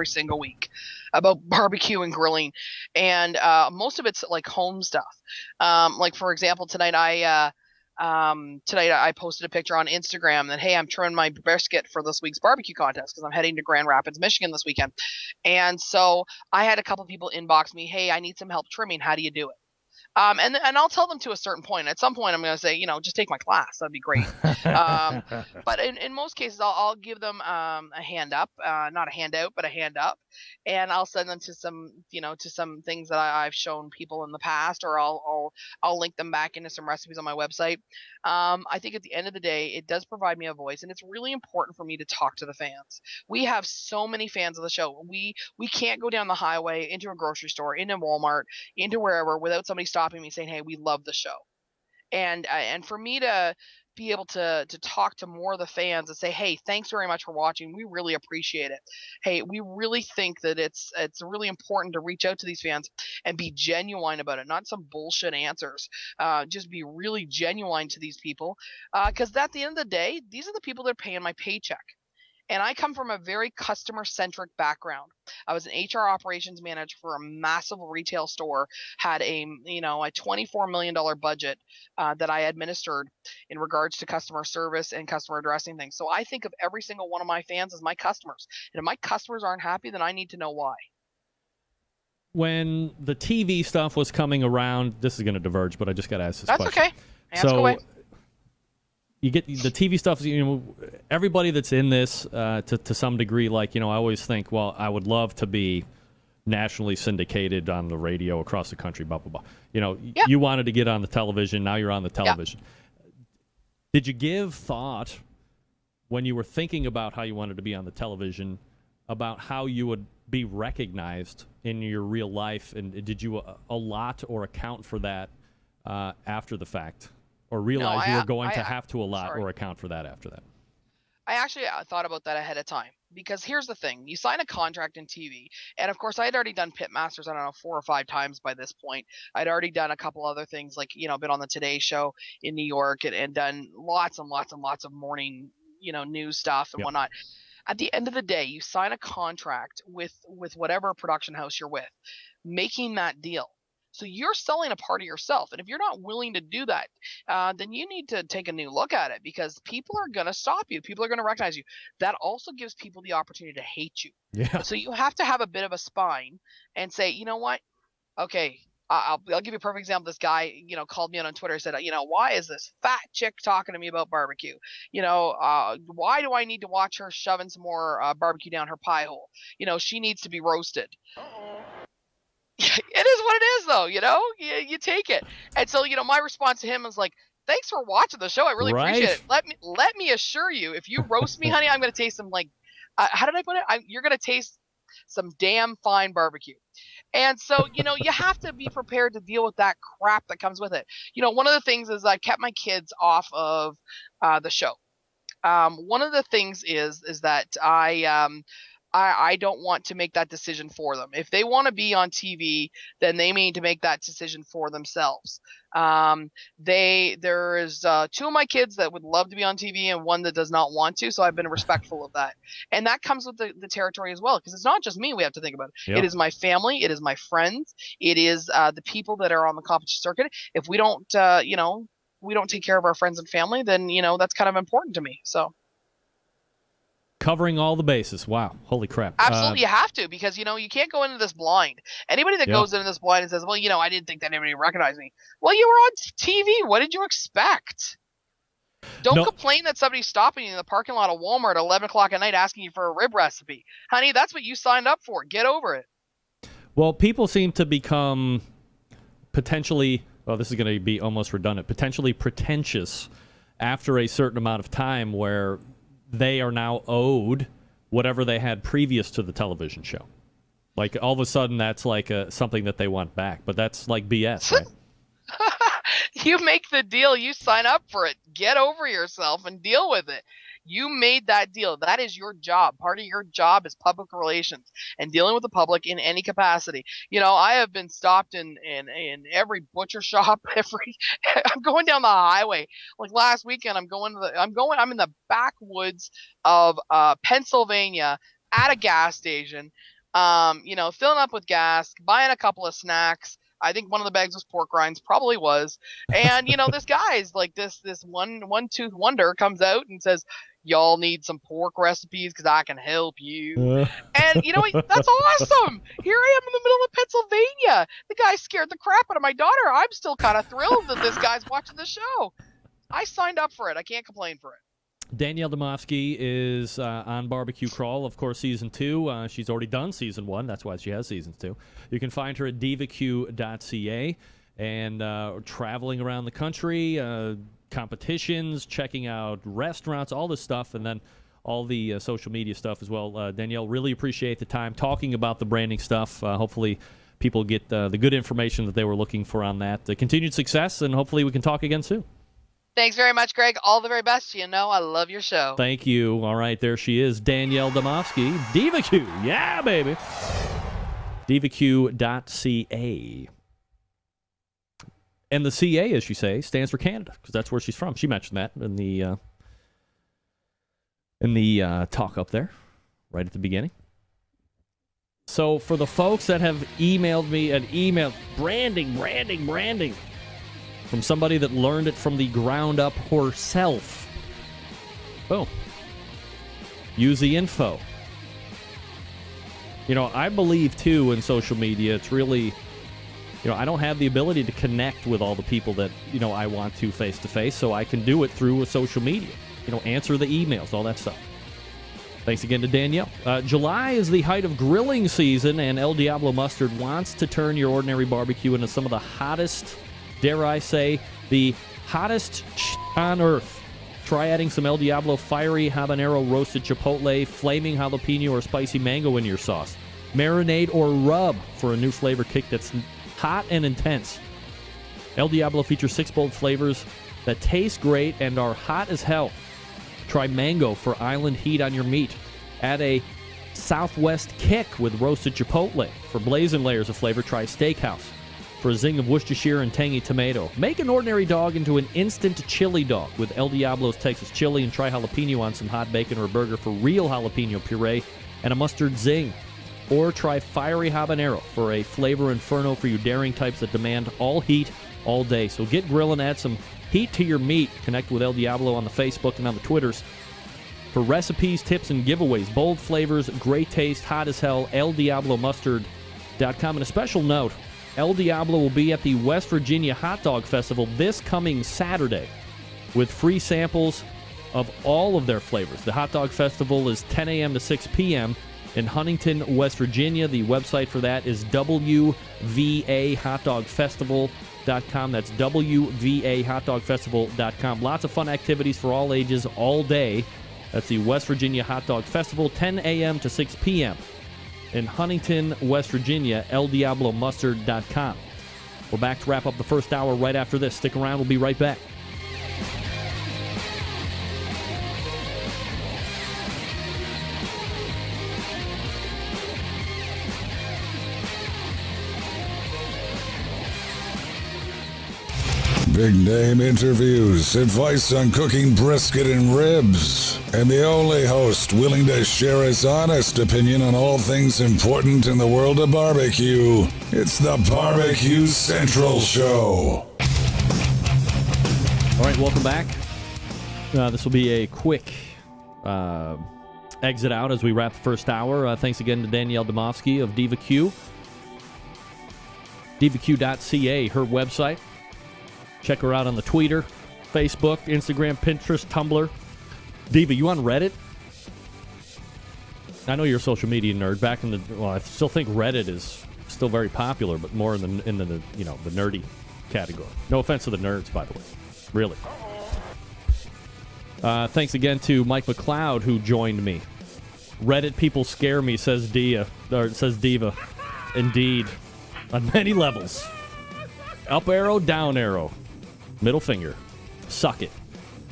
single week about barbecue and grilling. And most of it's like home stuff. Like, for example, tonight I posted a picture on Instagram that, hey, I'm trimming my brisket for this week's barbecue contest because I'm heading to Grand Rapids, Michigan this weekend. And so I had a couple people inbox me, hey, I need some help trimming. How do you do it? And I'll tell them to a certain point. At some point, I'm going to say, just take my class. That'd be great. But in most cases, I'll give them a hand up, not a handout, but a hand up, and I'll send them to some things that I've shown people in the past, or I'll link them back into some recipes on my website. I think at the end of the day, it does provide me a voice, and it's really important for me to talk to the fans. We have so many fans of the show. We can't go down the highway into a grocery store, into Walmart, into wherever without somebody stopping me saying, hey, we love the show. And for me to be able to talk to more of the fans and say, hey, thanks very much for watching. We really appreciate it. Hey, we really think that it's really important to reach out to these fans and be genuine about it, not some bullshit answers. Just be really genuine to these people, because at the end of the day, these are the people that are paying my paycheck. And I come from a very customer-centric background. I was an HR operations manager for a massive retail store, had a $24 million budget that I administered in regards to customer service and customer addressing things. So I think of every single one of my fans as my customers. And if my customers aren't happy, then I need to know why. When the TV stuff was coming around, this is going to diverge, but I just got to ask this question. That's okay. Ask away. You get the TV stuff, everybody that's in this to some degree, I always think, well, I would love to be nationally syndicated on the radio across the country, blah, blah, blah. You wanted to get on the television, now you're on the television. Yeah. Did you give thought when you were thinking about how you wanted to be on the television about how you would be recognized in your real life, and did you allot or account for that after the fact? Or realize you were going to have to allot or account for that after that? I actually thought about that ahead of time, because here's the thing. You sign a contract in TV, and of course I had already done Pitmasters, 4 or 5 times by this point. I'd already done a couple other things, like, been on the Today Show in New York and done lots and lots and lots of morning, news stuff and whatnot. At the end of the day, you sign a contract with whatever production house you're with, making that deal. So you're selling a part of yourself. And if you're not willing to do that, then you need to take a new look at it, because people are going to stop you. People are going to recognize you. That also gives people the opportunity to hate you. Yeah. So you have to have a bit of a spine and say, you know what? Okay, I'll give you a perfect example. This guy, called me out on Twitter and said, why is this fat chick talking to me about barbecue? Why do I need to watch her shoving some more barbecue down her pie hole? She needs to be roasted. It is what it is, though. You take it. And so, my response to him was like, thanks for watching the show. I really appreciate it. Let me assure you, if you roast me, honey, I'm going to taste some, how did I put it? You're going to taste some damn fine barbecue. And so, you have to be prepared to deal with that crap that comes with it. One of the things is I kept my kids off of the show. One of the things is that I don't want to make that decision for them. If they want to be on TV, then they need to make that decision for themselves. There's 2 of my kids that would love to be on TV and one that does not want to, so I've been respectful of that. And that comes with the territory as well, because it's not just me we have to think about. Yep. It is my family, it is my friends, it is the people that are on the competition circuit. If we don't, we don't take care of our friends and family, then, that's kind of important to me. So. Covering all the bases. Wow. Holy crap. Absolutely, you have to, because, you can't go into this blind. Anybody that goes into this blind and says, well, I didn't think that anybody recognized me. Well, you were on TV. What did you expect? Don't complain that somebody's stopping you in the parking lot of Walmart at 11 o'clock at night asking you for a rib recipe. Honey, that's what you signed up for. Get over it. Well, people seem to become potentially, well, this is going to be almost redundant, potentially pretentious after a certain amount of time where they are now owed whatever they had previous to the television show. Like, all of a sudden, that's like something that they want back. But that's like BS, right? You make the deal. You sign up for it. Get over yourself and deal with it. You made that deal. That is your job. Part of your job is public relations and dealing with the public in any capacity. I have been stopped in every butcher shop. I'm going down the highway. Like last weekend, I'm in the backwoods of Pennsylvania at a gas station, filling up with gas, buying a couple of snacks. I think one of the bags was pork rinds, probably was. And, this guy's like this one-tooth wonder comes out and says, y'all need some pork recipes because I can help you. And, that's awesome. Here I am in the middle of Pennsylvania. The guy scared the crap out of my daughter. I'm still kind of thrilled that this guy's watching the show. I signed up for it. I can't complain for it. Danielle Demovsky is on Barbecue Crawl, of course, Season 2. She's already done Season 1. That's why she has Season 2. You can find her at divaq.ca and traveling around the country, competitions, checking out restaurants, all this stuff, and then all the social media stuff as well. Danielle, really appreciate the time talking about the branding stuff. Hopefully people get the good information that they were looking for on that. Continued success, and hopefully we can talk again soon. Thanks very much, Greg. All the very best. I love your show. Thank you. All right, there she is, Danielle Demovsky, DivaQ. Yeah, baby. divaq.ca. And the CA, as you say, stands for Canada, because that's where she's from. She mentioned that in the talk up there, right at the beginning. So for the folks that have emailed me an email, branding, from somebody that learned it from the ground up herself. Boom. Use the info. I believe, too, in social media, it's really, I don't have the ability to connect with all the people that, I want to face-to-face, so I can do it through social media. Answer the emails, all that stuff. Thanks again to Danielle. July is the height of grilling season, and El Diablo Mustard wants to turn your ordinary barbecue into some of the hottest, dare I say, the hottest on earth. Try adding some El Diablo fiery habanero roasted chipotle, flaming jalapeno, or spicy mango in your sauce. Marinate or rub for a new flavor kick that's hot and intense. El Diablo features 6 bold flavors that taste great and are hot as hell. Try mango for island heat on your meat. Add a Southwest kick with roasted chipotle. For blazing layers of flavor, try Steakhouse. For a zing of Worcestershire and tangy tomato. Make an ordinary dog into an instant chili dog with El Diablo's Texas chili, and try jalapeno on some hot bacon or a burger for real jalapeno puree and a mustard zing. Or try fiery habanero for a flavor inferno for you daring types that demand all heat all day. So get grilling, add some heat to your meat. Connect with El Diablo on the Facebook and on the Twitters for recipes, tips, and giveaways. Bold flavors, great taste, hot as hell. ElDiabloMustard.com. And a special note, El Diablo will be at the West Virginia Hot Dog Festival this coming Saturday with free samples of all of their flavors. The Hot Dog Festival is 10 a.m. to 6 p.m. in Huntington, West Virginia. The website for that is WVAHotDogFestival.com. That's WVAHotDogFestival.com. Lots of fun activities for all ages all day. That's the West Virginia Hot Dog Festival, 10 a.m. to 6 p.m. in Huntington, West Virginia, ElDiabloMustard.com. We're back to wrap up the first hour right after this. Stick around. We'll be right back. Big name interviews, advice on cooking brisket and ribs, and the only host willing to share his honest opinion on all things important in the world of barbecue. It's the Barbecue Central Show. All right, welcome back. This will be a quick exit out as we wrap the first hour. Thanks again to Danielle Domofsky of DivaQ. DivaQ.ca, her website. Check her out on the Twitter, Facebook, Instagram, Pinterest, Tumblr. Diva, you on Reddit? I know you're a social media nerd. I still think Reddit is still very popular, but more in the the nerdy category. No offense to the nerds, by the way. Really. Thanks again to Mike McLeod, who joined me. Reddit people scare me, says Diva. Indeed. On many levels. Up arrow, down arrow. Middle finger. Suck it.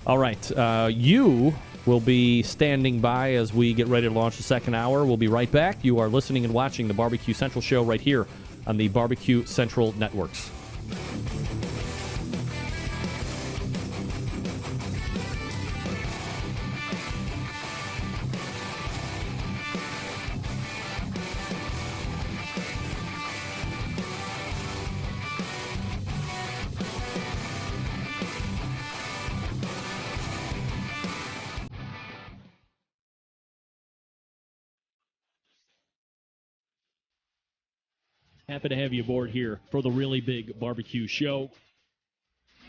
All right. You will be standing by as we get ready to launch the second hour. We'll be right back. You are listening and watching the Barbecue Central Show right here on the Barbecue Central Networks. Happy to have you aboard here for the Really Big Barbecue Show.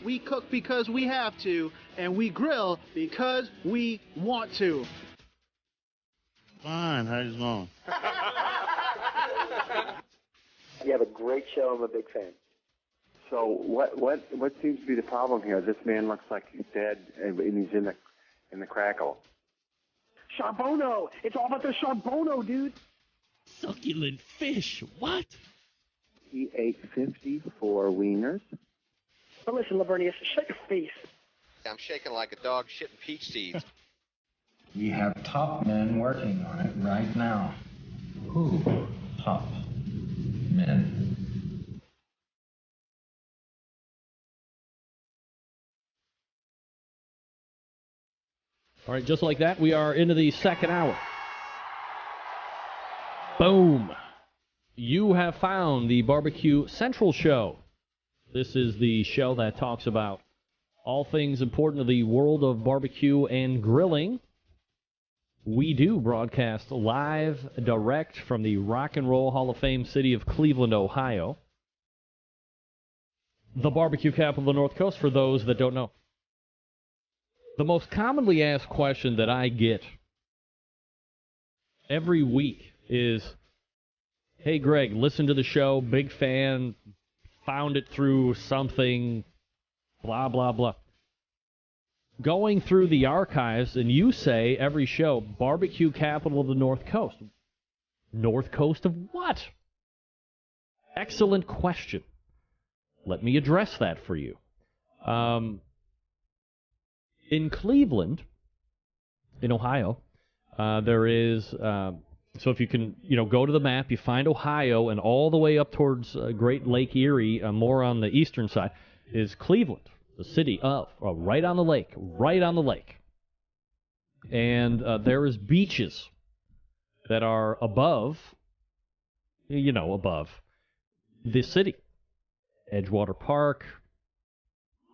We cook because we have to, and we grill because we want to. Fine, how's it going? You have a great show. I'm a big fan. So what seems to be the problem here? This man looks like he's dead, and he's in the crackle. Charbono! It's all about the charbono, dude. Succulent fish. What? He ate 54 wieners. But listen, Lavernius, shut your face. I'm shaking like a dog shitting peach seeds. We have top men working on it right now. Who? Top men. All right, just like that, we are into the second hour. Boom. You have found the Barbecue Central Show. This is the show that talks about all things important to the world of barbecue and grilling. We do broadcast live, direct from the Rock and Roll Hall of Fame city of Cleveland, Ohio. The barbecue capital of the North Coast, for those that don't know. The most commonly asked question that I get every week is, hey, Greg, listen to the show, big fan, found it through something, blah, blah, blah. Going through the archives, and you say every show, barbecue capital of the North Coast. North Coast of what? Excellent question. Let me address that for you. In Cleveland, in Ohio, there is... So if you can, go to the map, you find Ohio, and all the way up towards Great Lake Erie, more on the eastern side, is Cleveland, the city of, right on the lake. And there is beaches that are above the city. Edgewater Park,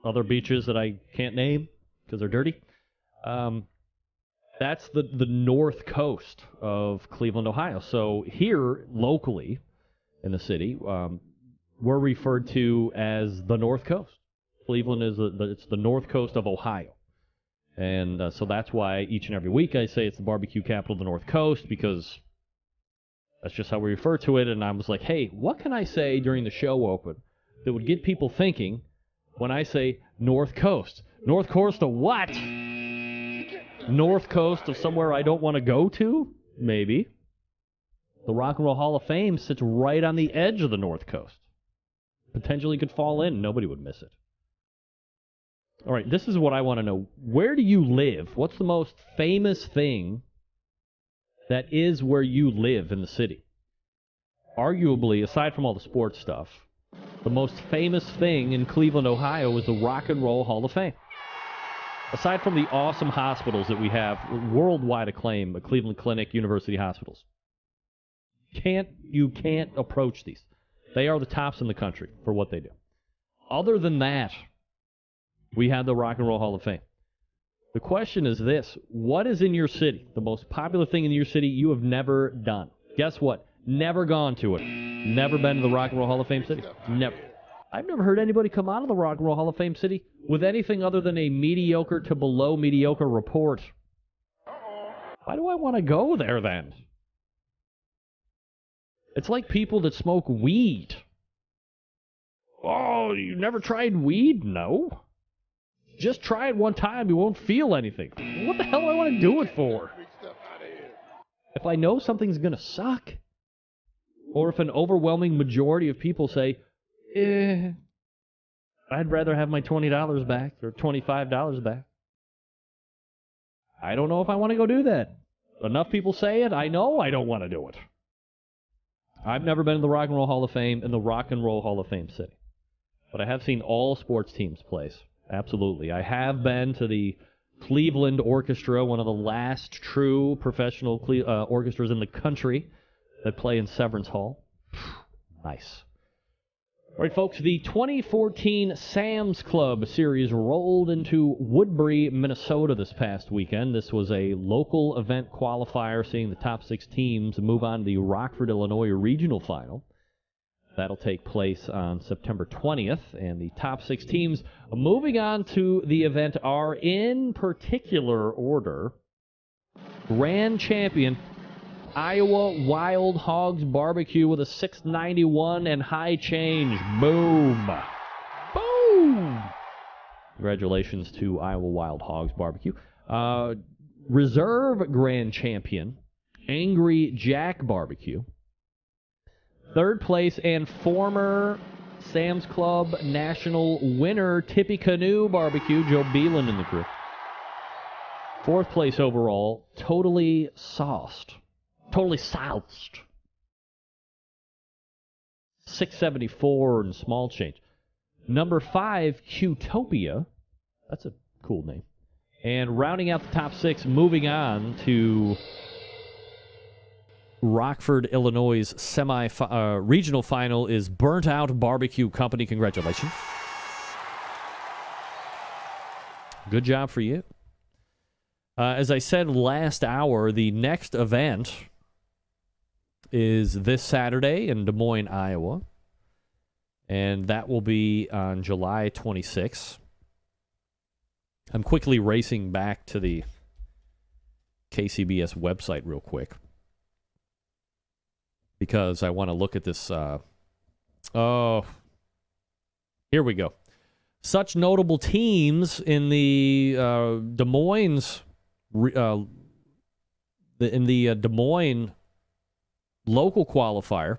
other beaches that I can't name because they're dirty. That's the north coast of Cleveland, Ohio. So here, locally, in the city, we're referred to as the North Coast. Cleveland it's the north coast of Ohio. And so that's why each and every week I say it's the barbecue capital of the North Coast, because that's just how we refer to it. And I was like, hey, what can I say during the show open that would get people thinking when I say North Coast? North Coast of what? North Coast of somewhere I don't want to go to? Maybe. The Rock and Roll Hall of Fame sits right on the edge of the North Coast. Potentially could fall in. Nobody would miss it. All right, this is what I want to know. Where do you live? What's the most famous thing that is where you live in the city? Arguably, aside from all the sports stuff, The most famous thing in Cleveland, Ohio is the Rock and Roll Hall of Fame. Aside from the awesome hospitals that we have, worldwide acclaim, the Cleveland Clinic, University Hospitals. You can't approach these. They are the tops in the country for what they do. Other than that, we have the Rock and Roll Hall of Fame. The question is this: what is in your city? The most popular thing in your city you have never done. Guess what? Never gone to it. Never been to the Rock and Roll Hall of Fame city? Never. I've never heard anybody come out of the Rock and Roll Hall of Fame city with anything other than a mediocre to below mediocre report. Why do I want to go there then? It's like people that smoke weed. Oh, you never tried weed? No. Just try it one time. You won't feel anything. What the hell do I want to do it for? If I know something's going to suck, or if an overwhelming majority of people say, I'd rather have my $20 back or $25 back. I don't know if I want to go do that. Enough people say it, I know I don't want to do it. I've never been to the Rock and Roll Hall of Fame in the Rock and Roll Hall of Fame city. But I have seen all sports teams play. Absolutely. I have been to the Cleveland Orchestra, one of the last true professional orchestras in the country that play in Severance Hall. Nice. All right, folks, the 2014 Sam's Club Series rolled into Woodbury, Minnesota this past weekend. This was a local event qualifier, seeing the top 6 teams move on to the Rockford, Illinois Regional Final. That'll take place on September 20th, and the top 6 teams moving on to the event are, in particular order, Grand Champion Iowa Wild Hogs Barbecue with a 691 and high change. Boom. Boom. Congratulations to Iowa Wild Hogs Barbecue. Reserve Grand Champion Angry Jack Barbecue. Third place and former Sam's Club National winner Tippecanoe Barbecue, Joe Beelan in the group. Fourth place overall, Totally Sauced. 674 and small change. Number 5, Qtopia. That's a cool name. And rounding out the top 6, moving on to Rockford, Illinois' regional final is Burnt Out Barbecue Company. Congratulations. Good job for you. As I said last hour, the next event is this Saturday in Des Moines, Iowa. And that will be on July 26th. I'm quickly racing back to the KCBS website real quick, because I want to look at this. Here we go. Such notable teams in the Des Moines, in the Des Moines local qualifier.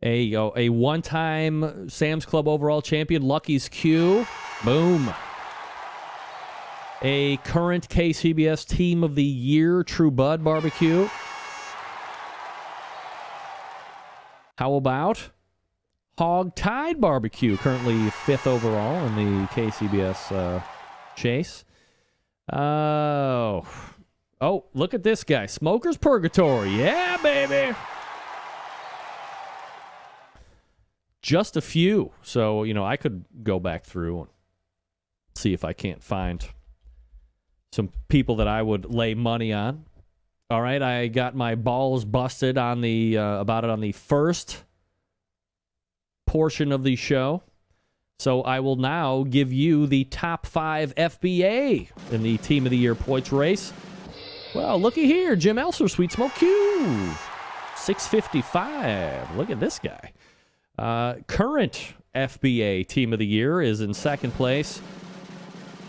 A one-time Sam's Club overall champion, Lucky's Q. Boom. A current KCBS Team of the Year, True Bud Barbecue. How about Hog Tide Barbecue, currently 5th overall in the KCBS chase. Oh, look at this guy. Smoker's Purgatory. Yeah, baby. Just a few. So, I could go back through and see if I can't find some people that I would lay money on. All right, I got my balls busted on the about it on the first portion of the show. So I will now give you the top 5 FBA in the Team of the Year points race. Well, looky here, Jim Elser, Sweet Smoke Q, 655. Look at this guy. Current FBA Team of the Year is in second place.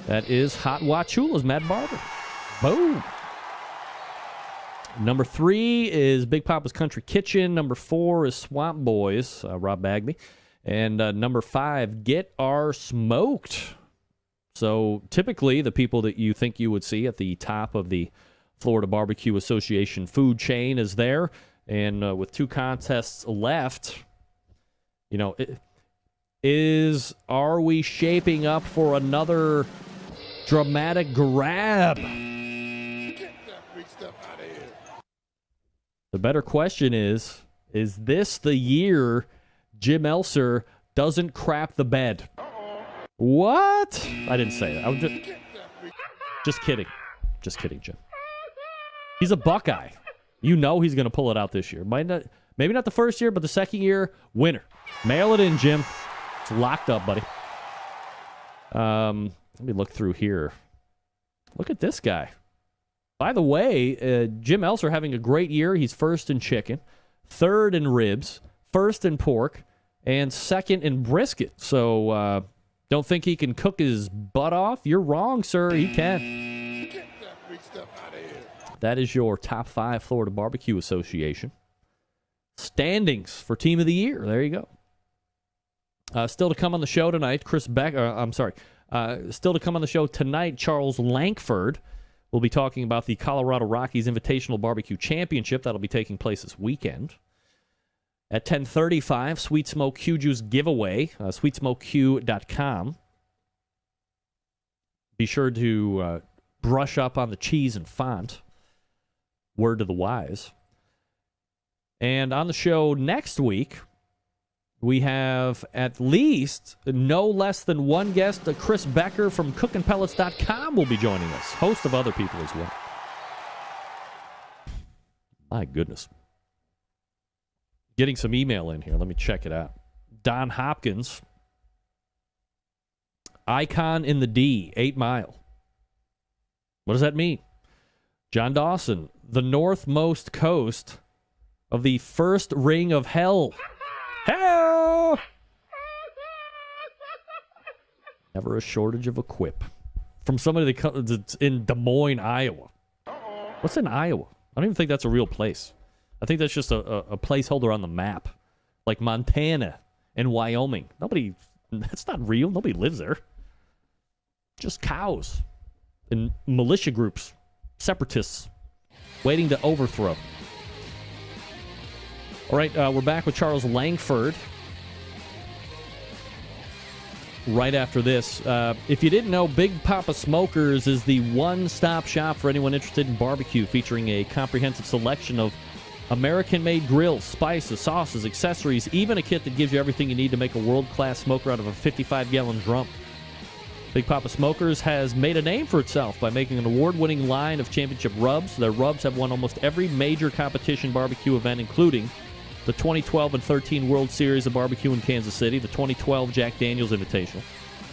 That is Hot Wachula's Matt Barber. Boom. Number 3 is Big Papa's Country Kitchen. Number 4 is Swamp Boys, Rob Bagby. And number 5, Get Our Smoked. So typically the people that you think you would see at the top of the Florida Barbecue Association food chain is there. And with 2 contests left, are we shaping up for another dramatic grab? The better question is this the year Jim Elser doesn't crap the bed? What? I didn't say that. I was just kidding. Just kidding, Jim. He's a Buckeye. You know he's going to pull it out this year. Maybe not the first year, but the second year, winner. Mail it in, Jim. It's locked up, buddy. Let me look through here. Look at this guy. By the way, Jim Elser having a great year. He's first in chicken, third in ribs, first in pork, and second in brisket. So don't think he can cook his butt off? You're wrong, sir. He can. Get that free stuff out of here. That is your top 5 Florida Barbecue Association standings for Team of the Year. There you go. Still to come on the show tonight, still to come on the show tonight, Charles Lankford will be talking about the Colorado Rockies Invitational Barbecue Championship. That'll be taking place this weekend. At 10:35, Sweet Smoke Q Juice giveaway, sweetsmokeq.com. Be sure to brush up on the cheese and font. Word to the wise. And on the show next week, we have at least no less than one guest. Chris Becker from cookandpellets.com will be joining us. Host of other people as well. My goodness. Getting some email in here. Let me check it out. Don Hopkins. Icon in the D, 8 Mile. What does that mean? John Dawson. The northmost coast of the first ring of hell. Hell! Never a shortage of a quip. From somebody that's in Des Moines, Iowa. What's in Iowa? I don't even think that's a real place. I think that's just a placeholder on the map. Like Montana and Wyoming. That's not real. Nobody lives there. Just cows and militia groups, separatists, waiting to overthrow. All right, we're back with Charles Lankford right after this. If you didn't know, Big Papa Smokers is the one-stop shop for anyone interested in barbecue, featuring a comprehensive selection of American-made grills, spices, sauces, accessories, even a kit that gives you everything you need to make a world-class smoker out of a 55-gallon drum. Big Papa Smokers has made a name for itself by making an award-winning line of championship rubs. Their rubs have won almost every major competition barbecue event, including the 2012 and 13 World Series of Barbecue in Kansas City, the 2012 Jack Daniels Invitational,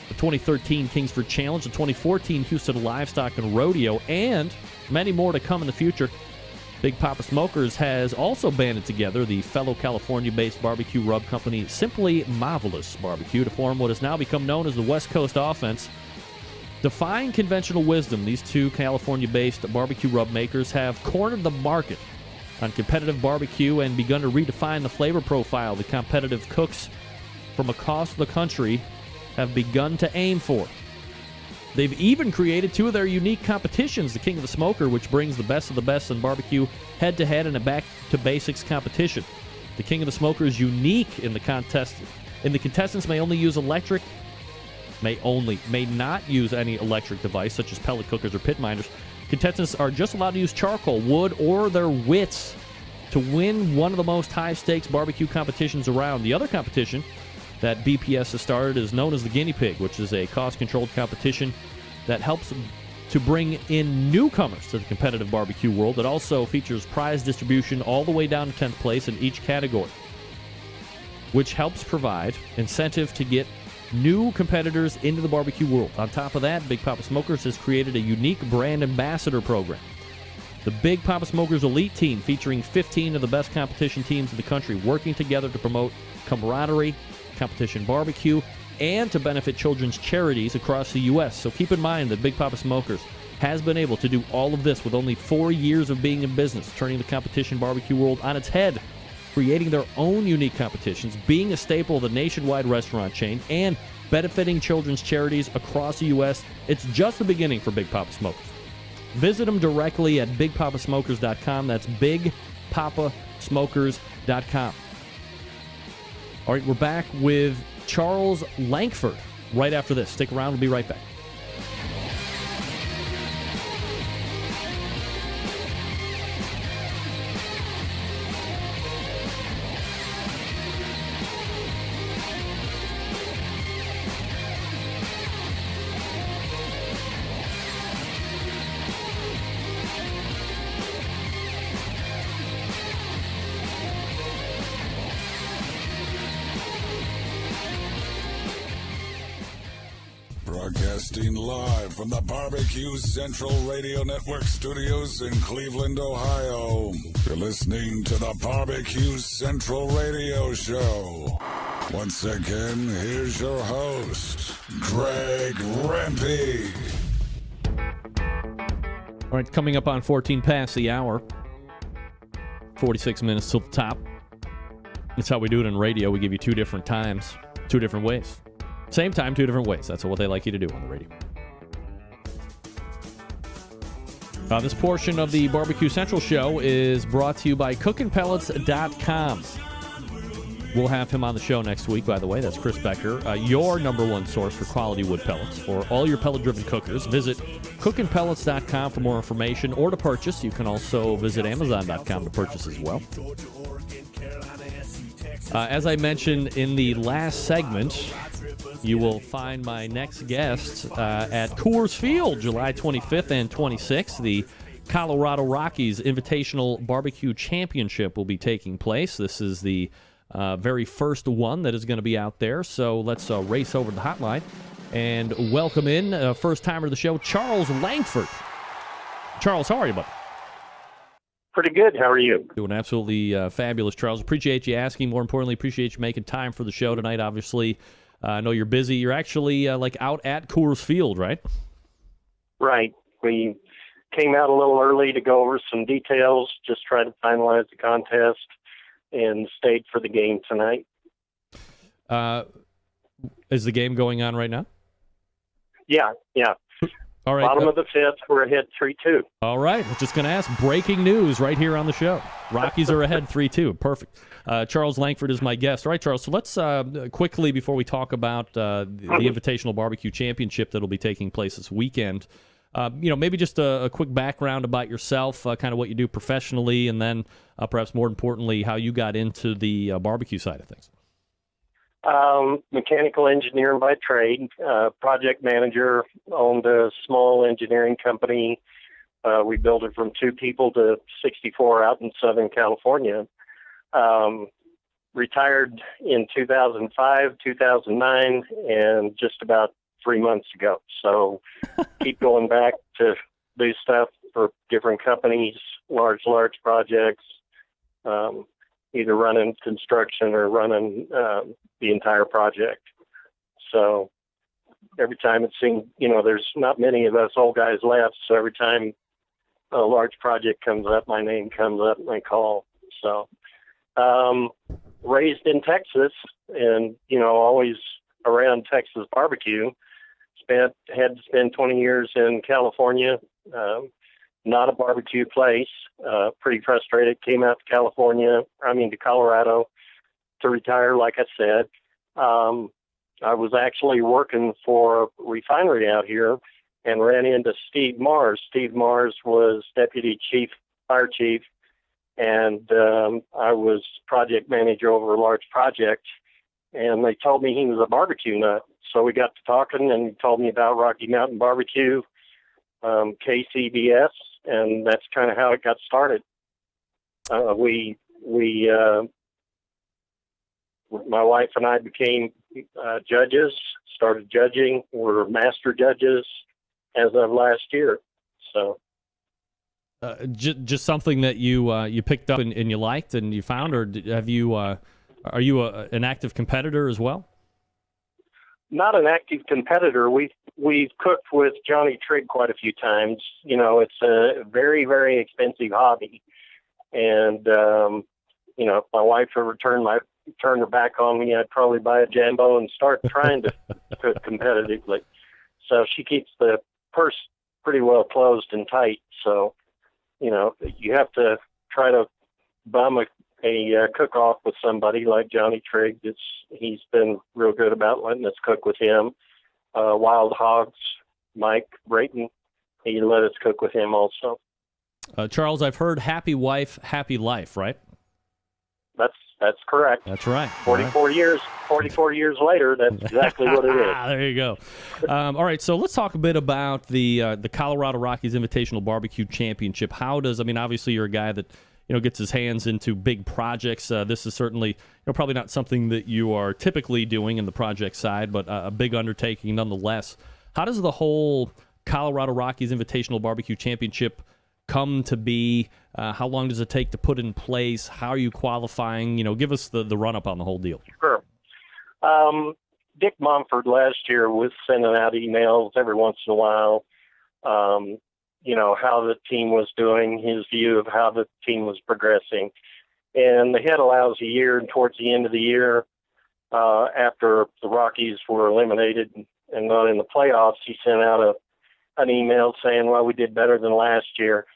the 2013 Kingsford Challenge, the 2014 Houston Livestock and Rodeo, and many more to come in the future. Big Papa Smokers has also banded together the fellow California-based barbecue rub company Simply Marvelous Barbecue to form what has now become known as the West Coast Offense. Defying conventional wisdom, these two California-based barbecue rub makers have cornered the market on competitive barbecue and begun to redefine the flavor profile the competitive cooks from across the country have begun to aim for. They've even created 2 of their unique competitions, the King of the Smoker, which brings the best of the best in barbecue head-to-head in a back-to-basics competition. The King of the Smoker is unique in the contest. And the contestants may only use may not use any electric device, such as pellet cookers or pit miners. Contestants are just allowed to use charcoal, wood, or their wits to win one of the most high-stakes barbecue competitions around. The other competition that BPS has started is known as the Guinea Pig, which is a cost-controlled competition that helps to bring in newcomers to the competitive barbecue world. It also features prize distribution all the way down to 10th place in each category, which helps provide incentive to get new competitors into the barbecue world. On top of that, Big Papa Smokers has created a unique brand ambassador program. The Big Papa Smokers Elite Team, featuring 15 of the best competition teams in the country, working together to promote camaraderie, competition barbecue, and to benefit children's charities across the U.S. So keep in mind that Big Papa Smokers has been able to do all of this with only 4 years of being in business, turning the competition barbecue world on its head, creating their own unique competitions, being a staple of the nationwide restaurant chain, and benefiting children's charities across the U.S. It's just the beginning for Big Papa Smokers. Visit them directly at bigpapasmokers.com. That's bigpapasmokers.com. All right, we're back with Charles Langford right after this. Stick around. We'll be right back. Broadcasting live from the Barbecue Central Radio Network studios in Cleveland, Ohio. You're listening to the Barbecue Central Radio Show. Once again, here's your host, Greg Rempe. All right, coming up on 14 past the hour, 46 minutes till the top. That's how we do it in radio. We give you 2 different times, 2 different ways. Same time, 2 different ways. That's what they like you to do on the radio. This portion of the Barbecue Central show is brought to you by cookinpellets.com. We'll have him on the show next week, by the way. That's Chris Becker, your number one source for quality wood pellets for all your pellet-driven cookers. Visit cookinpellets.com for more information or to purchase. You can also visit amazon.com to purchase as well. As I mentioned in the last segment, you will find my next guest at Coors Field, July 25th and 26th. The Colorado Rockies Invitational Barbecue Championship will be taking place. This is the very first one that is going to be out there. So let's race over to the hotline and welcome in first-timer to the show, Charles Langford. Charles, how are you, bud? Pretty good. How are you? Doing absolutely fabulous, Charles. Appreciate you asking. More importantly, appreciate you making time for the show tonight, obviously. I know you're busy. You're actually out at Coors Field, right? Right. We came out a little early to go over some details, just try to finalize the contest, and stayed for the game tonight. Is the game going on right now? Yeah. All right. Bottom of the 5th, we're ahead 3-2. All right. I was just going to ask. Breaking news right here on the show. Rockies are ahead 3-2. Perfect. Charles Langford is my guest. All right, Charles. So let's quickly, before we talk about the Invitational Barbecue Championship that will be taking place this weekend, maybe just a quick background about yourself, kind of what you do professionally, and then perhaps more importantly, how you got into the barbecue side of things. Mechanical engineer by trade, project manager, owned a small engineering company. We built it from 2 people to 64 out in Southern California. Retired in 2005, 2009, and just about 3 months ago. So keep going back to do stuff for different companies, large projects, either running construction or running the entire project. So every time it seems, there's not many of us old guys left. So every time a large project comes up, my name comes up and I call. So raised in Texas and, always around Texas barbecue. Had to spend 20 years in California, not a barbecue place. Pretty frustrated. Came out to Colorado to retire, like I said. I was actually working for a refinery out here and ran into Steve Mars. Steve Mars was deputy fire chief, and I was project manager over a large project, and they told me he was a barbecue nut. So we got to talking, and he told me about Rocky Mountain Barbecue, KCBS, and that's kind of how it got started. My wife and I became judges, started judging. We're master judges as of last year. So, just something that you picked up and you liked and you found, or have you? Are you an active competitor as well? Not an active competitor. We've cooked with Johnny Trigg quite a few times. It's a very, very expensive hobby, and if my wife ever turned her back on me, I'd probably buy a Jambo and start trying to cook competitively. So she keeps the purse pretty well closed and tight. So, you have to try to bum a cook-off with somebody like Johnny Trigg. He's been real good about letting us cook with him. Wild Hogs, Mike Brayton, he let us cook with him also. Charles, I've heard happy wife, happy life, right? That's correct. That's right. 44 years later, that's exactly what it is. There you go. All right, so let's talk a bit about the Colorado Rockies Invitational Barbecue Championship. Obviously you're a guy that gets his hands into big projects. This is certainly probably not something that you are typically doing in the project side, but a big undertaking nonetheless. How does the whole Colorado Rockies Invitational Barbecue Championship come to be? How long does it take to put in place? How are you qualifying? Give us the run-up on the whole deal. Sure. Dick Mumford last year was sending out emails every once in a while, how the team was doing, his view of how the team was progressing. And they had a lousy year, and towards the end of the year, after the Rockies were eliminated and not in the playoffs, he sent out an email saying, well, we did better than last year.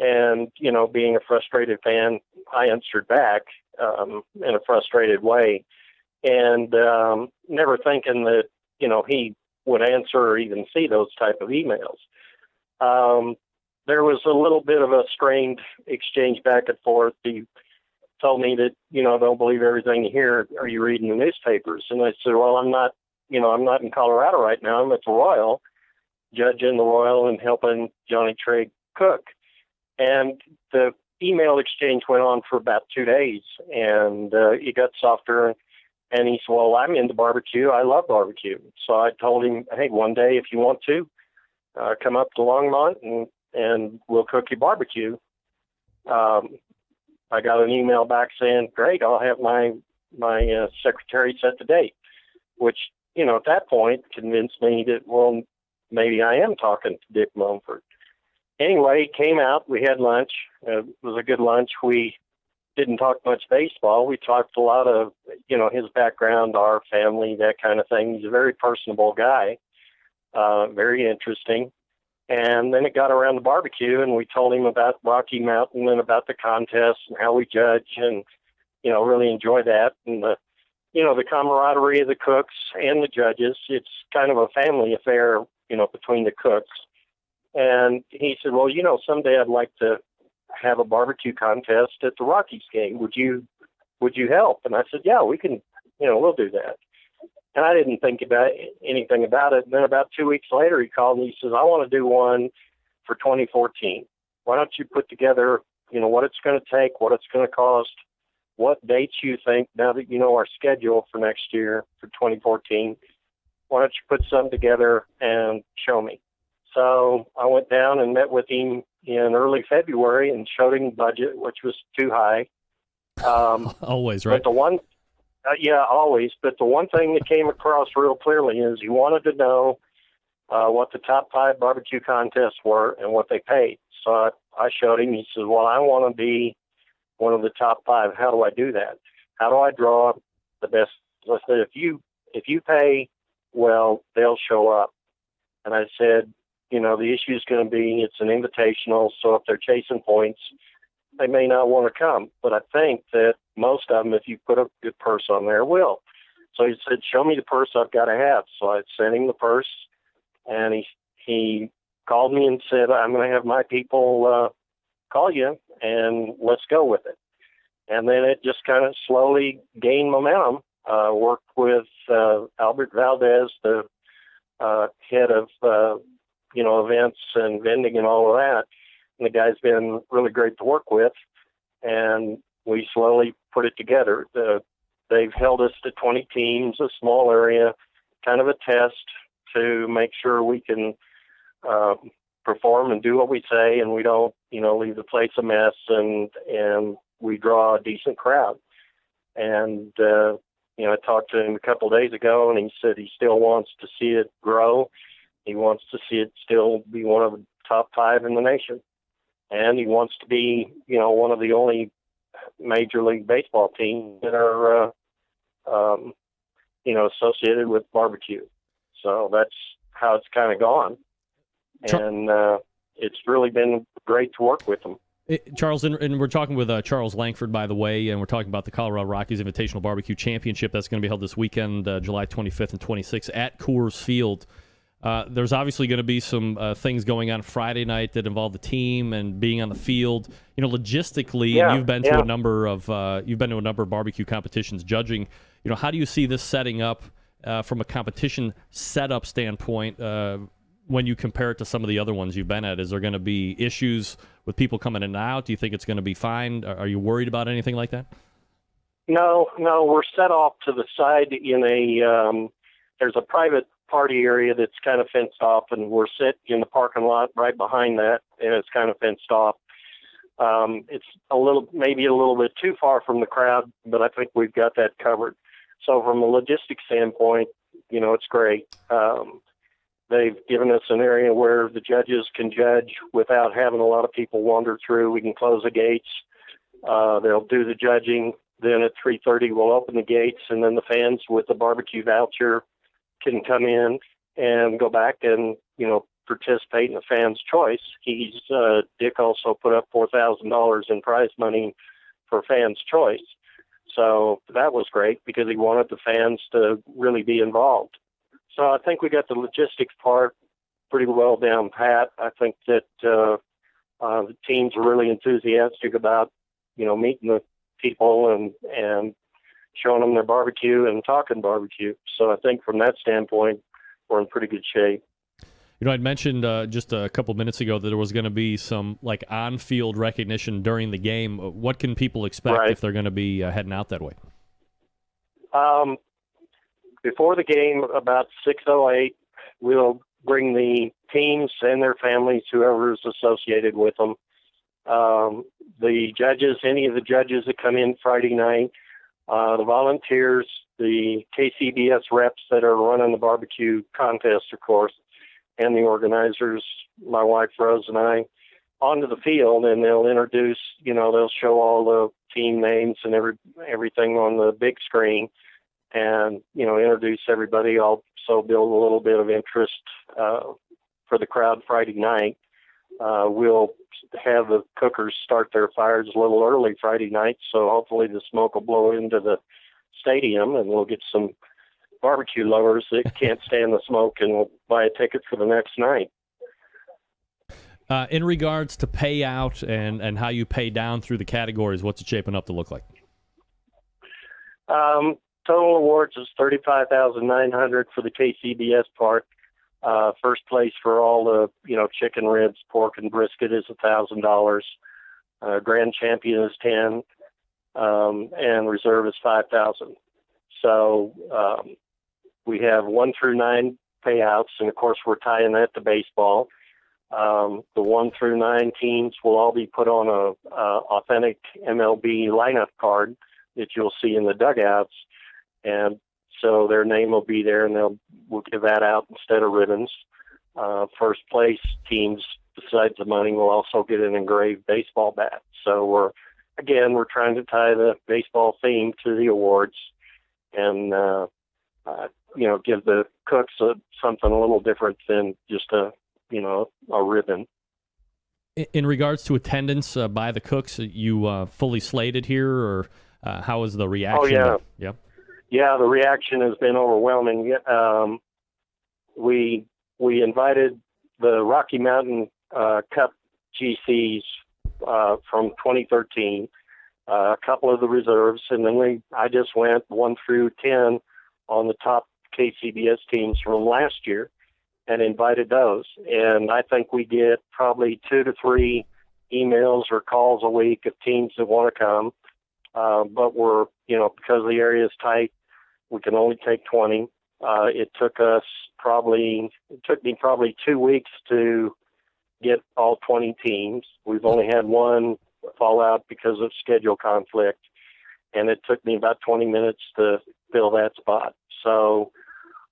And, being a frustrated fan, I answered back in a frustrated way, and never thinking that, he would answer or even see those type of emails. There was a little bit of a strained exchange back and forth. He told me that, don't believe everything you hear. Are you reading the newspapers? And I said, well, I'm not in Colorado right now. I'm at the Royal, judging the Royal and helping Johnny Trigg cook. And the email exchange went on for about 2 days, and it got softer. And he said, well, I'm into barbecue. I love barbecue. So I told him, hey, one day if you want to, come up to Longmont and we'll cook you barbecue. I got an email back saying, great, I'll have my secretary set the date, which, at that point convinced me that, well, maybe I am talking to Dick Mumford. Anyway, he came out, we had lunch. It was a good lunch. We didn't talk much baseball. We talked a lot of, his background, our family, that kind of thing. He's a very personable guy, very interesting. And then it got around the barbecue, and we told him about Rocky Mountain and about the contest and how we judge, and, really enjoy that. And the camaraderie of the cooks and the judges. It's kind of a family affair, between the cooks. And he said, well, someday I'd like to have a barbecue contest at the Rockies game. Would you help? And I said, yeah, we can, we'll do that. And I didn't think about anything about it. And then about 2 weeks later, he called me. He says, I want to do one for 2014. Why don't you put together, what it's going to take, what it's going to cost, what dates you think, now that you know our schedule for next year for 2014, why don't you put something together and show me? So I went down and met with him in early February and showed him the budget, which was too high. Always, right? But always. But the one thing that came across real clearly is he wanted to know what the top 5 barbecue contests were and what they paid. So I showed him. He said, well, I want to be one of the top 5. How do I do that? How do I draw the best? So I said, if you pay, well, they'll show up. And I said, the issue is going to be it's an invitational, so if they're chasing points, they may not want to come. But I think that most of them, if you put a good purse on there, will. So he said, show me the purse I've got to have. So I sent him the purse, and he called me and said, I'm going to have my people call you, and let's go with it. And then it just kind of slowly gained momentum. Worked with Albert Valdez, the head of events and vending and all of that. And the guy's been really great to work with, and we slowly put it together. They've held us to 20 teams, a small area, kind of a test to make sure we can perform and do what we say, and we don't, leave the place a mess, and we draw a decent crowd. And I talked to him a couple of days ago, and he said he still wants to see it grow. He wants to see it still be one of the top 5 in the nation. And he wants to be, one of the only Major League Baseball teams that are, associated with barbecue. So that's how it's kind of gone. And it's really been great to work with them. Charles, and we're talking with Charles Langford, by the way, and we're talking about the Colorado Rockies Invitational Barbecue Championship that's going to be held this weekend, July 25th and 26th at Coors Field. There's obviously going to be some things going on Friday night that involve the team and being on the field. You know, logistically, and you've been to a number of barbecue competitions judging. You know, how do you see this setting up from a competition setup standpoint when you compare it to some of the other ones you've been at? Is there going to be issues with people coming in and out? Do you think it's going to be fine? Are you worried about anything like that? No, we're set off to the side in a, there's a private party area that's kind of fenced off, and we're sit in the parking lot right behind that, and it's kind of fenced off. It's maybe a little bit too far from the crowd, but I think we've got that covered. So from a logistics standpoint, you know, it's great. They've given us an area where the judges can judge without having a lot of people wander through. We can close the gates. They'll do the judging. Then at 3:30, we'll open the gates, and then the fans with the barbecue voucher can come in and go back and, you know, participate in the fans' choice. Dick also put up $4,000 in prize money for fans' choice. So that was great because he wanted the fans to really be involved. So I think we got the logistics part pretty well down pat. I think that the teams are really enthusiastic about, you know, meeting the people and showing them their barbecue and talking barbecue. So I think from that standpoint, we're in pretty good shape. You know, I'd mentioned just a couple minutes ago that there was going to be some like on-field recognition during the game. What can people expect if they're going to be heading out that way? Before the game, about 6:08, we'll bring the teams and their families, whoever is associated with them. The judges, any of the judges that come in Friday night, the volunteers, the KCBS reps that are running the barbecue contest, of course, and the organizers, my wife Rose and I, onto the field, and they'll introduce, you know, they'll show all the team names and everything on the big screen, and, you know, introduce everybody. Also build a little bit of interest for the crowd Friday night. We'll have the cookers start their fires a little early Friday night, so hopefully the smoke will blow into the stadium, and we'll get some barbecue lovers that can't stand the smoke and will buy a ticket for the next night. In regards to payout and how you pay down through the categories, what's it shaping up to look like? Total awards is $35,900 for the KCBS part. First place for all the, you know, chicken ribs, pork, and brisket is $1,000. Grand champion is $10,000, and reserve is $5,000. So we have 1 through 9 payouts, and of course we're tying that to baseball. The 1 through 9 teams will all be put on a authentic MLB lineup card that you'll see in the dugouts, and so their name will be there, and we'll give that out instead of ribbons. First place teams, besides the money, will also get an engraved baseball bat. So we're trying to tie the baseball theme to the awards, and you know, give the cooks something a little different than just a ribbon. In regards to attendance by the cooks, you fully slated here, or how is the reaction? Oh yeah. Yeah, the reaction has been overwhelming. We invited the Rocky Mountain Cup GCs from 2013, a couple of the reserves, and then I just went 1 through 10 on the top KCBS teams from last year and invited those. And I think we get probably 2 to 3 emails or calls a week of teams that want to come. But we're, you know, because the area is tight, we can only take 20. It took me probably 2 weeks to get all 20 teams. We've only had one fall out because of schedule conflict, and it took me about 20 minutes to fill that spot. So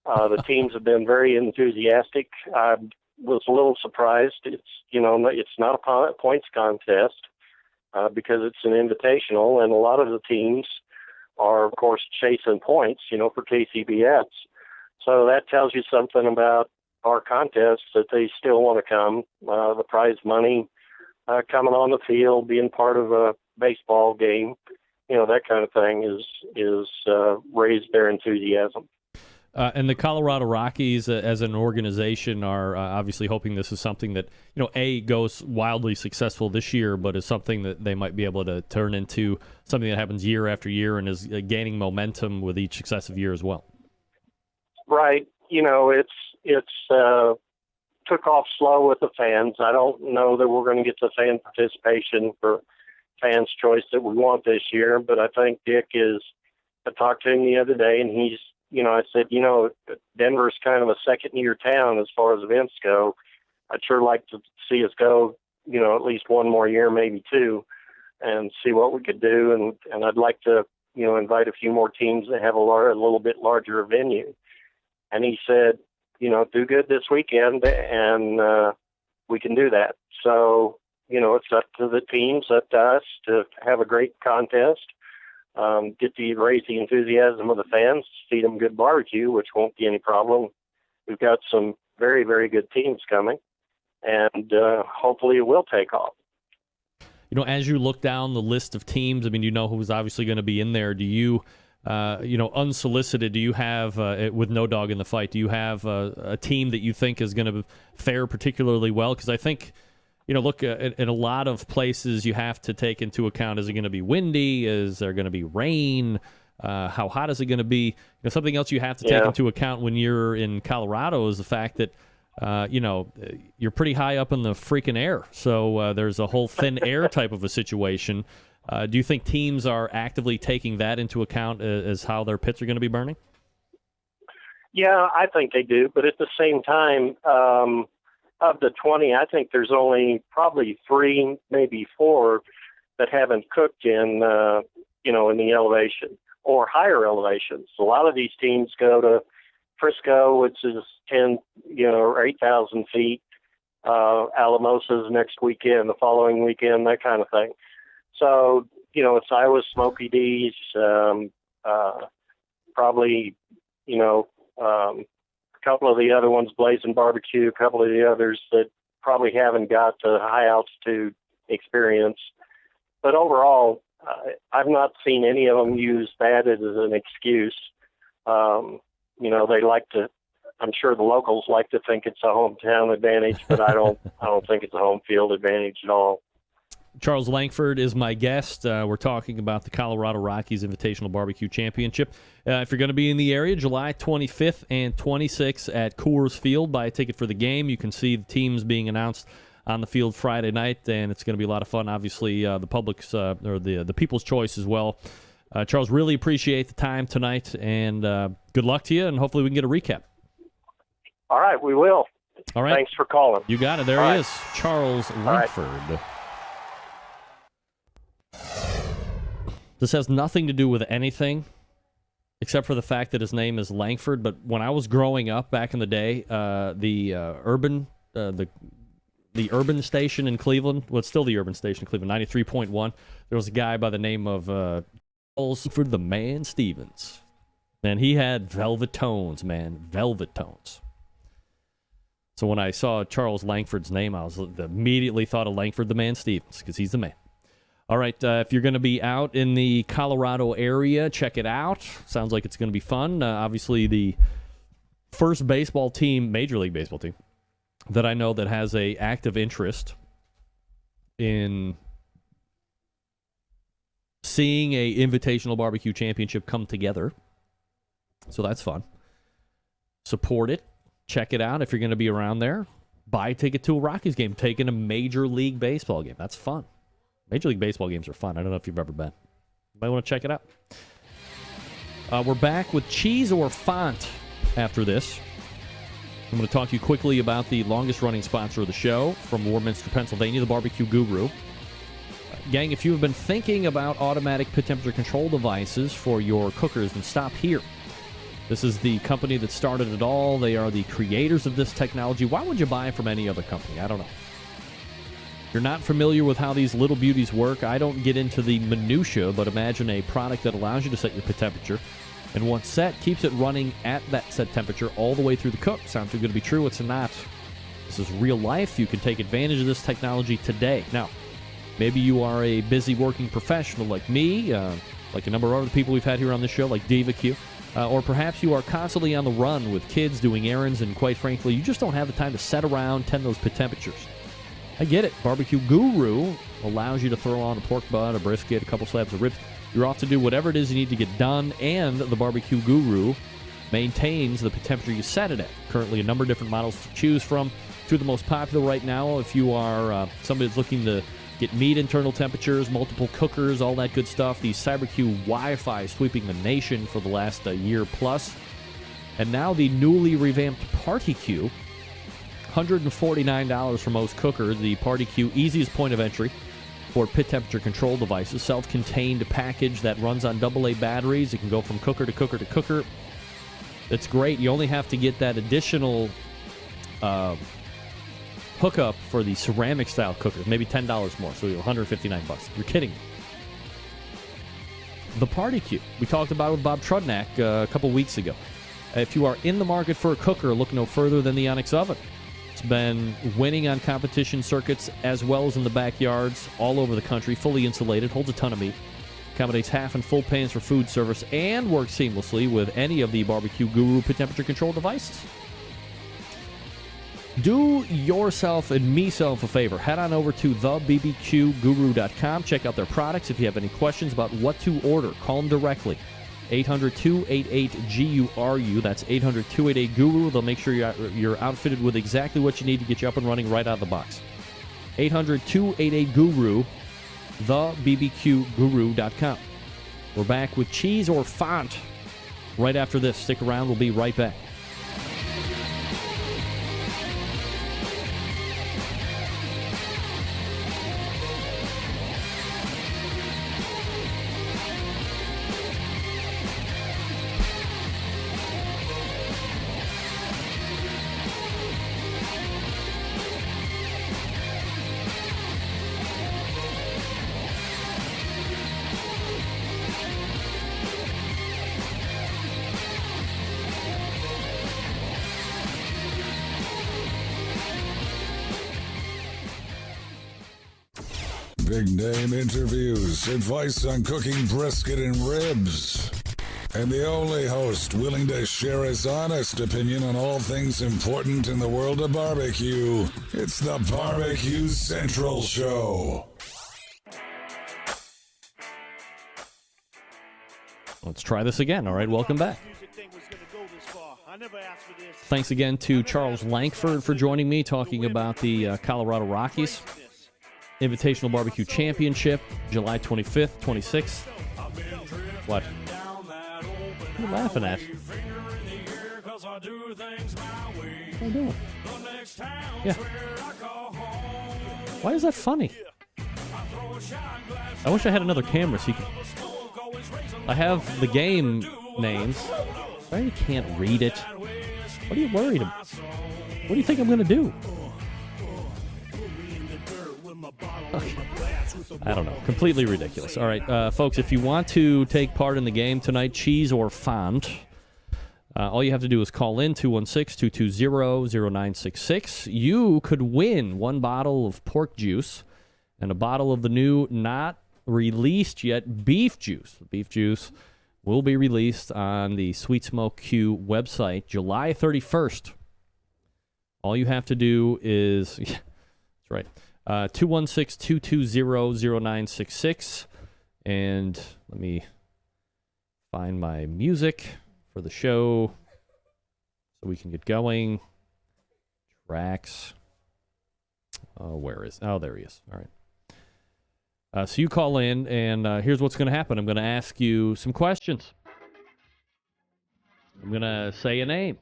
the teams have been very enthusiastic. I was a little surprised. It's not a points contest because it's an invitational, and a lot of the teams are, of course, chasing points, you know, for KCBS. So that tells you something about our contest, that they still want to come. The prize money coming on the field, being part of a baseball game, that kind of thing is raised their enthusiasm. And the Colorado Rockies, as an organization, are obviously hoping this is something that, A, goes wildly successful this year, but is something that they might be able to turn into something that happens year after year and is gaining momentum with each successive year as well. Right. It's took off slow with the fans. I don't know that we're going to get the fan participation for Fans' Choice that we want this year, but I think Dick I talked to him the other day, and he's, I said, Denver's kind of a second-year town as far as events go. I'd sure like to see us go, at least one more year, maybe two, and see what we could do. And I'd like to, invite a few more teams that have a little bit larger venue. And he said, do good this weekend, and we can do that. So, it's up to the teams, up to us to have a great contest. Raise the enthusiasm of the fans, feed them good barbecue, which won't be any problem. We've got some very, very good teams coming, and hopefully it will take off. As you look down the list of teams, who's obviously going to be in there. Do you, unsolicited, do you have, with no dog in the fight, do you have a team that you think is going to fare particularly well? Because I think, look, in a lot of places you have to take into account, is it going to be windy? Is there going to be rain? How hot is it going to be? Something else you have to take into account when you're in Colorado is the fact that, you're pretty high up in the freaking air. So there's a whole thin air type of a situation. Do you think teams are actively taking that into account as how their pits are going to be burning? Yeah, I think they do. But at the same time, of the 20, I think there's only probably 3, maybe 4 that haven't cooked in the elevation or higher elevations. A lot of these teams go to Frisco, which is 10, or 8,000 feet. Alamosa's next weekend, the following weekend, that kind of thing. So, it's Iowa Smoky D's, probably, a couple of the other ones, Blazing Barbecue, a couple of the others that probably haven't got the high altitude experience. But overall, I've not seen any of them use that as an excuse. They like to, I'm sure the locals like to think it's a hometown advantage, but I don't think it's a home field advantage at all. Charles Langford is my guest. We're talking about the Colorado Rockies Invitational Barbecue Championship. If you're going to be in the area, July 25th and 26th at Coors Field, buy a ticket for the game. You can see the teams being announced on the field Friday night, and it's going to be a lot of fun. Obviously, the public's or the people's choice as well. Charles, really appreciate the time tonight, and good luck to you, and hopefully we can get a recap. All right, we will. All right. Thanks for calling. You got it. There he is, Charles Langford. Right. This has nothing to do with anything except for the fact that his name is Langford. But when I was growing up back in the day, the urban station in Cleveland, well, it's still the urban station in Cleveland, 93.1, there was a guy by the name of Charles Langford, the Man Stevens. And he had velvet tones, man, velvet tones. So when I saw Charles Langford's name, I was immediately thought of Langford, the Man Stevens, because he's the man. All right, if you're going to be out in the Colorado area, check it out. Sounds like it's going to be fun. Obviously, the first baseball team, Major League Baseball team, that I know that has a active interest in seeing a Invitational Barbecue Championship come together. So that's fun. Support it. Check it out if you're going to be around there. Buy a ticket to a Rockies game. Take in a Major League Baseball game. That's fun. Major League Baseball games are fun. I don't know if you've ever been. You might want to check it out. We're back with Cheese or Font after this. I'm going to talk to you quickly about the longest-running sponsor of the show from Warminster, Pennsylvania, the Barbecue Guru. Gang, if you have been thinking about automatic pit temperature control devices for your cookers, then stop here. This is the company that started it all. They are the creators of this technology. Why would you buy from any other company? I don't know. If you're not familiar with how these little beauties work, I don't get into the minutia, but imagine a product that allows you to set your pit temperature, and once set, keeps it running at that set temperature all the way through the cook. Sounds too good to be true. It's not. This is real life. You can take advantage of this technology today. Now, maybe you are a busy working professional like me, like a number of other people we've had here on the show, like Diva Q, or perhaps you are constantly on the run with kids doing errands, and quite frankly, you just don't have the time to sit around, tend those pit temperatures. I get it. Barbecue Guru allows you to throw on a pork butt, a brisket, a couple slabs of ribs. You're off to do whatever it is you need to get done, and the Barbecue Guru maintains the pit temperature you set it at. Currently, a number of different models to choose from. Two of the most popular right now, if you are somebody that's looking to get meat internal temperatures, multiple cookers, all that good stuff. The CyberQ Wi-Fi sweeping the nation for the last year plus. And now the newly revamped PartyQ. $149 for most cookers. The PartyQ, easiest point of entry for pit temperature control devices. Self-contained package that runs on AA batteries. It can go from cooker to cooker to cooker. It's great. You only have to get that additional hookup for the ceramic style cookers, maybe $10 more, so you're $159. You're kidding me. The PartyQ, we talked about it with Bob Trudnak a couple weeks ago. If you are in the market for a cooker, look no further than the Onyx Oven. It's been winning on competition circuits as well as in the backyards all over the country, fully insulated, holds a ton of meat, accommodates half and full pans for food service, and works seamlessly with any of the Barbecue Guru pit temperature control devices. Do yourself and me-self a favor. Head on over to thebbqguru.com. Check out their products. If you have any questions about what to order, call them directly. 800-288-GURU. That's 800-288-GURU. They'll make sure you're outfitted with exactly what you need to get you up and running right out of the box. 800-288-GURU. thebbqguru.com. We're back with cheese or font right after this. Stick around. We'll be right back. Big name interviews, advice on cooking brisket and ribs, and the only host willing to share his honest opinion on all things important in the world of barbecue. It's the Barbecue Central Show. Let's try this again. All right, welcome back. Thanks again to Charles Lankford for joining me, talking about the Colorado Rockies Invitational Barbecue Championship, July 25th, 26th. What? What are you laughing at? What am I doing? Yeah. Why is that funny? I wish I had another camera so you could... I have the game names. Sorry you can't read it. What are you worried about? What do you think I'm going to do? Okay. I don't know. Completely ridiculous. All right, folks, if you want to take part in the game tonight, cheese or font, all you have to do is call in 216-220-0966. You could win one bottle of pork juice and a bottle of the new, not released yet, beef juice. Beef juice will be released on the Sweet Smoke Q website July 31st. All you have to do is... Yeah, that's right. 216-220-0966. And let me find my music for the show so we can get going. Tracks. Oh, where is... Oh, there he is. All right. So you call in, and here's what's going to happen. I'm going to ask you some questions. I'm going to say a name.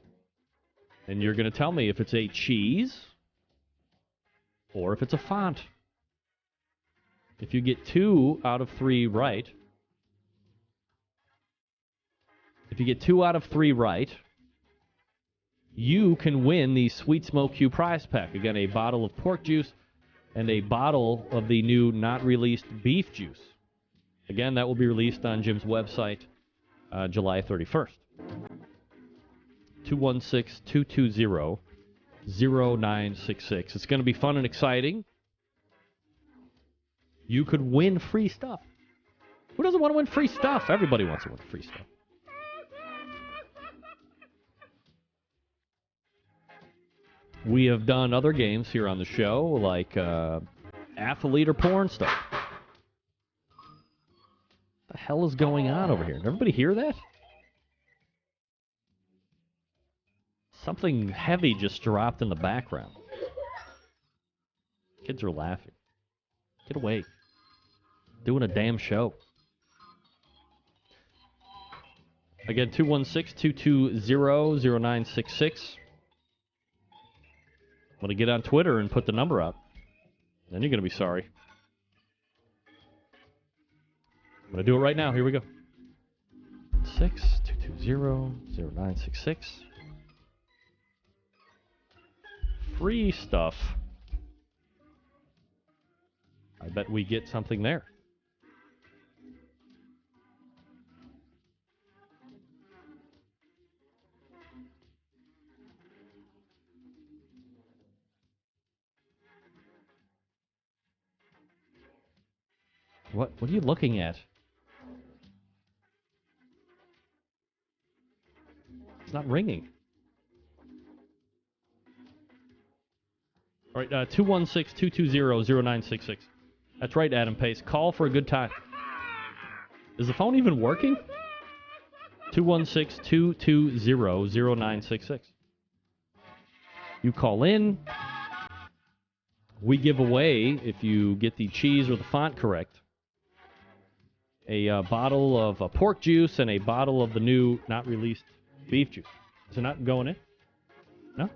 And you're going to tell me if it's a cheese or if it's a font. If you get 2 out of 3 right, you can win the Sweet Smoke Q prize pack. Again, a bottle of pork juice and a bottle of the new not-released beef juice. Again, that will be released on Jim's website July 31st. 0966. It's going to be fun and exciting. You could win free stuff. Who doesn't want to win free stuff? Everybody wants to win free stuff. We have done other games here on the show, like athlete or porn stuff. What the hell is going on over here? Did everybody hear that? Something heavy just dropped in the background. Kids are laughing. Get away. Doing a damn show. Again, 216-220-0966. Want to get on Twitter and put the number up. Then you're going to be sorry. I'm going to do it right now. Here we go. 220-0966. Free stuff. I bet we get something there. What are you looking at? It's not ringing. All right, 216-220-0966. That's right, Adam Pace. Call for a good time. Is the phone even working? 216-220-0966. You call in. We give away, if you get the cheese or the font correct, a bottle of pork juice and a bottle of the new, not released beef juice. Is it not going in? No?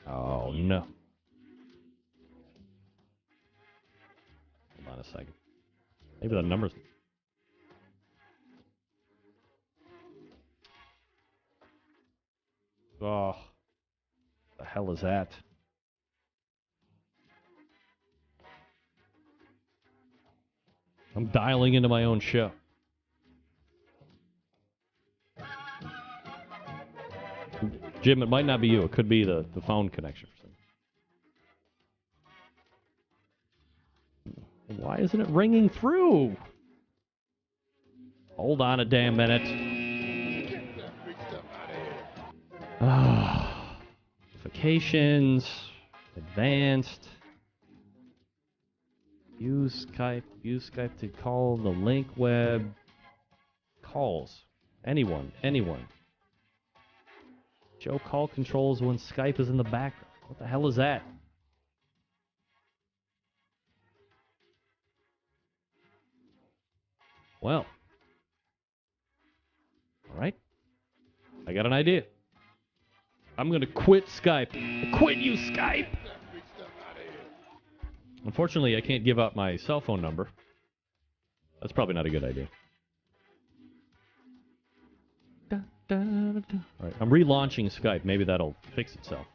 Oh, no. Hold on a second. Maybe the numbers... Oh, the hell is that? I'm dialing into my own show. Jim, it might not be you. It could be the phone connection. Why isn't it ringing through? Hold on a damn minute. Notifications. Advanced. Use Skype to call the link web. Calls. Anyone. Show call controls when Skype is in the background. What the hell is that? Well. All right. I got an idea. I'm going to quit Skype. Quit you, Skype! Unfortunately, I can't give out my cell phone number. That's probably not a good idea. All right, I'm relaunching Skype. Maybe that'll fix itself.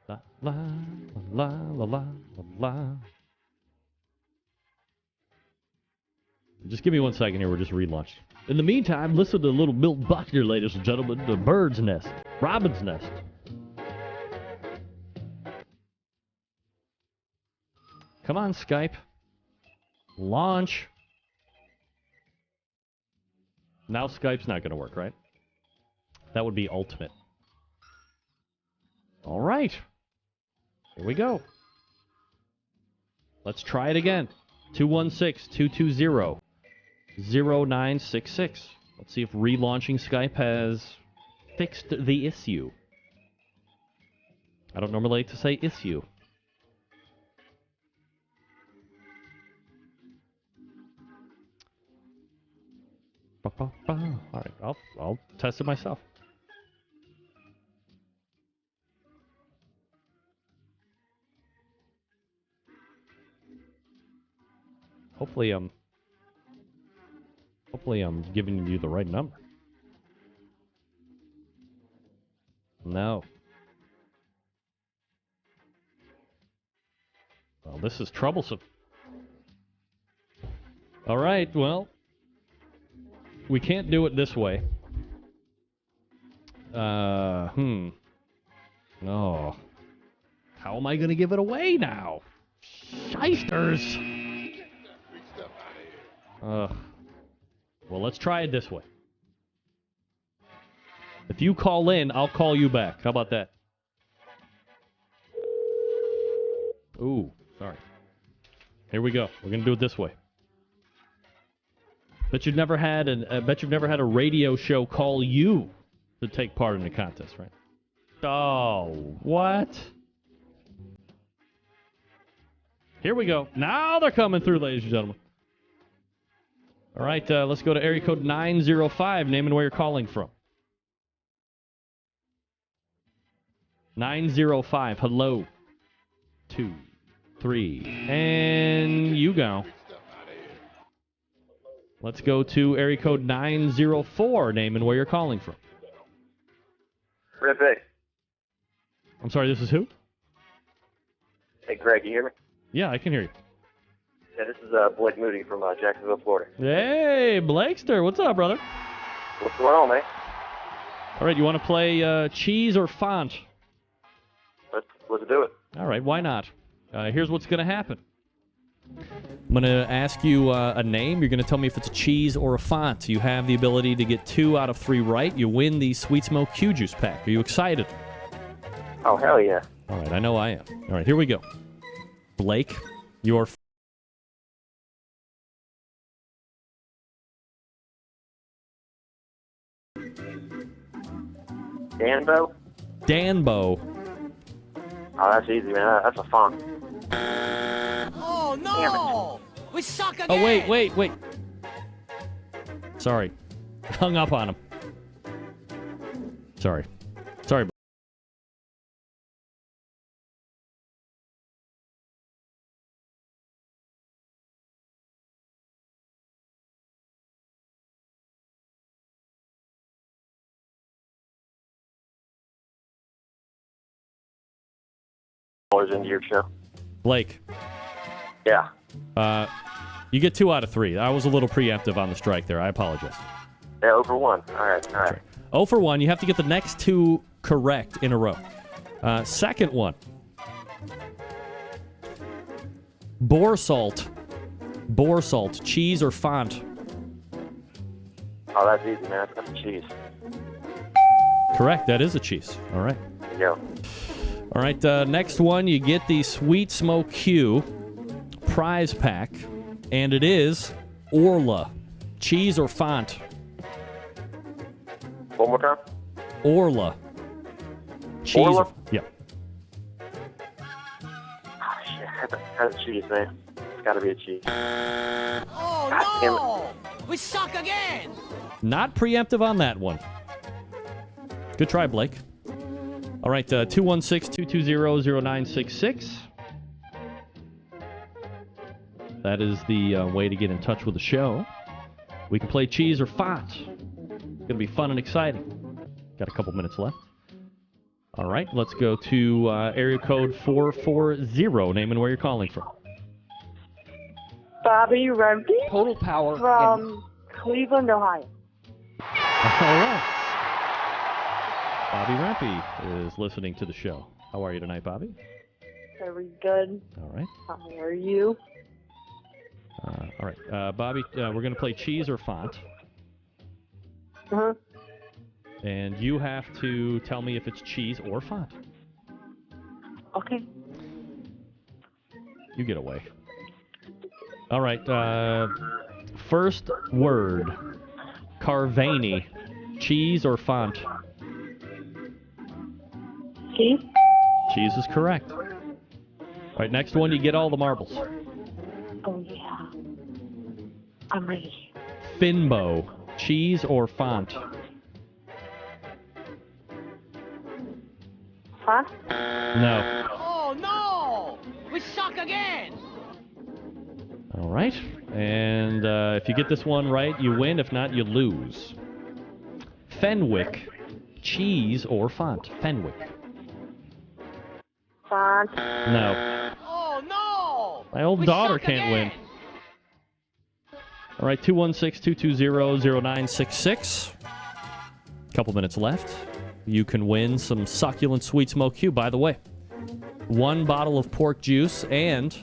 La la la la la la. Just give me 1 second here. We're just relaunching. In the meantime, listen to little Milt Buckner, ladies and gentlemen. The bird's nest. Robin's nest. Come on, Skype. Launch. Now Skype's not going to work, right? That would be ultimate. All right. Here we go. Let's try it again. 216-220-0966. Let's see if relaunching Skype has fixed the issue. I don't normally like to say issue. All right, I'll test it myself. Hopefully I'm giving you the right number. No. Well, this is troublesome. All right, well, we can't do it this way. Oh. How am I going to give it away now? Shysters. Well, let's try it this way. If you call in, I'll call you back. How about that? Ooh, sorry. Here we go. We're going to do it this way. Bet you've never had a radio show call you to take part in the contest, right? Oh, what? Here we go. Now they're coming through, ladies and gentlemen. All right, let's go to area code 905. Name and where you're calling from. 905. Hello. 2, 3, and you go. Let's go to area code 904. Name and where you're calling from. Rip A. I'm sorry, this is who? Hey, Greg, you hear me? Yeah, I can hear you. Yeah, this is Blake Moody from Jacksonville, Florida. Hey, Blakester. What's up, brother? What's going on, man? All right, you want to play cheese or font? Let's do it. All right, why not? Here's what's going to happen. I'm going to ask you a name. You're going to tell me if it's a cheese or a font. You have the ability to get 2 out of 3 right. You win the Sweet Smoke Q-Juice pack. Are you excited? Oh, hell yeah. All right, I know I am. All right, here we go. Blake, your... Danbo? Danbo. Oh, that's easy, man. That's a font. Oh, no! We suck again! Oh, wait. Sorry. Hung up on him. Sorry. Into your show. Blake. Yeah. You get 2 out of 3. I was a little preemptive on the strike there. I apologize. Yeah, 0 for 1. All right. 0 for 1. You have to get the next 2 correct in a row. Second one. Borsalt. Cheese or font? Oh, that's easy, man. That's a cheese. Correct. That is a cheese. All right. There you go. All right, next one, you get the Sweet Smoke Q prize pack, and it is Orla. Cheese or font? One more time? Orla. Cheese. Orla? Yeah. Oh, shit. That's a cheese, man. It's got to be a cheese. Oh, God, no! We suck again! Not preemptive on that one. Good try, Blake. All right, 216-220-0966. That is the way to get in touch with the show. We can play cheese or font. It's going to be fun and exciting. Got a couple minutes left. All right, let's go to area code 440. Name and where you're calling from. Bobby Rempe. Total Power. From Cleveland, Ohio. All right. Bobby Rempe is listening to the show. How are you tonight, Bobby? Very good. All right. How are you? All right. Bobby, we're going to play cheese or font. Uh-huh. And you have to tell me if it's cheese or font. Okay. You get away. All right. First word. Carvani. Cheese or font? Cheese. Cheese is correct. All right, next one, you get all the marbles. Oh, yeah. I'm ready. Finbo. Cheese or font? Font? No. Oh, no! We suck again! All right. And if you get this one right, you win. If not, you lose. Fenwick. Cheese or font? Fenwick. Font. No. Oh, no! My old We daughter suck can't again. win. All right, 216-220-0966. Couple minutes left. You can win some succulent sweet smoke cube. By the way, 1 bottle of pork juice and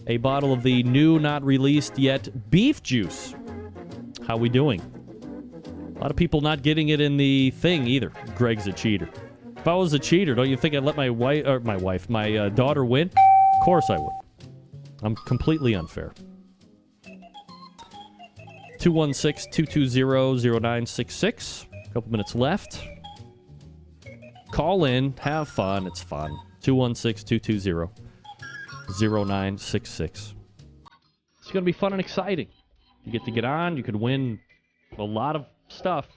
a bottle of the new, not released yet, beef juice. How we doing? A lot of people not getting it in the thing either. Greg's a cheater. If I was a cheater, don't you think I'd let my daughter win? Of course I would. I'm completely unfair. 216-220-0966. A couple minutes left. Call in. Have fun. It's fun. 216-220-0966. It's going to be fun and exciting. You get on. You could win a lot of stuff.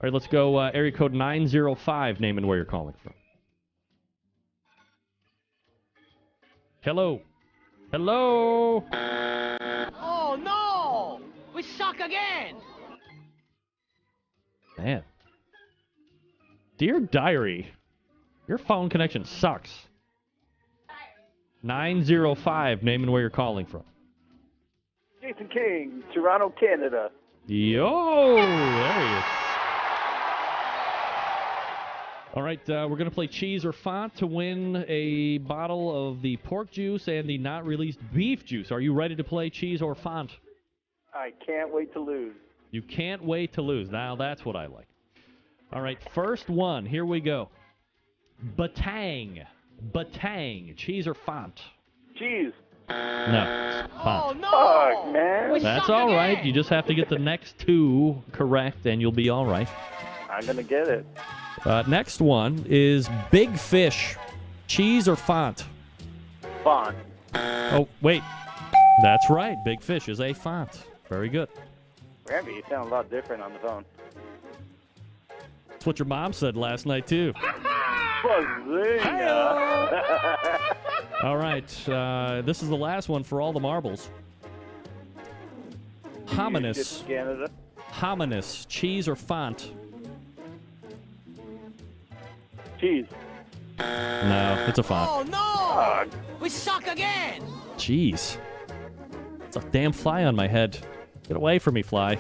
All right, let's go area code 905, name and where you're calling from. Hello. Hello. Oh no! We suck again! Man. Dear Diary, your phone connection sucks. 905, name and where you're calling from. Jason King, Toronto, Canada. Yo, there he is. All right, we're going to play cheese or font to win a bottle of the pork juice and the not released beef juice. Are you ready to play cheese or font? I can't wait to lose. You can't wait to lose. Now that's what I like. All right, first one. Here we go. Batang. Batang. Cheese or font? Cheese. No. Font. Oh no! Fuck, man. That's all right. You just have to get the next 2 correct, and you'll be all right. I'm going to get it. Next one is Big Fish. Cheese or font? Font. Oh, wait. That's right. Big Fish is a font. Very good. Randy, you sound a lot different on the phone. That's what your mom said last night, too. All right. This is the last one for all the marbles. Hominous. Canada. Hominous. Cheese or font? Cheese. No, it's a font. Oh no! We suck again! Jeez. It's a damn fly on my head. Get away from me, fly.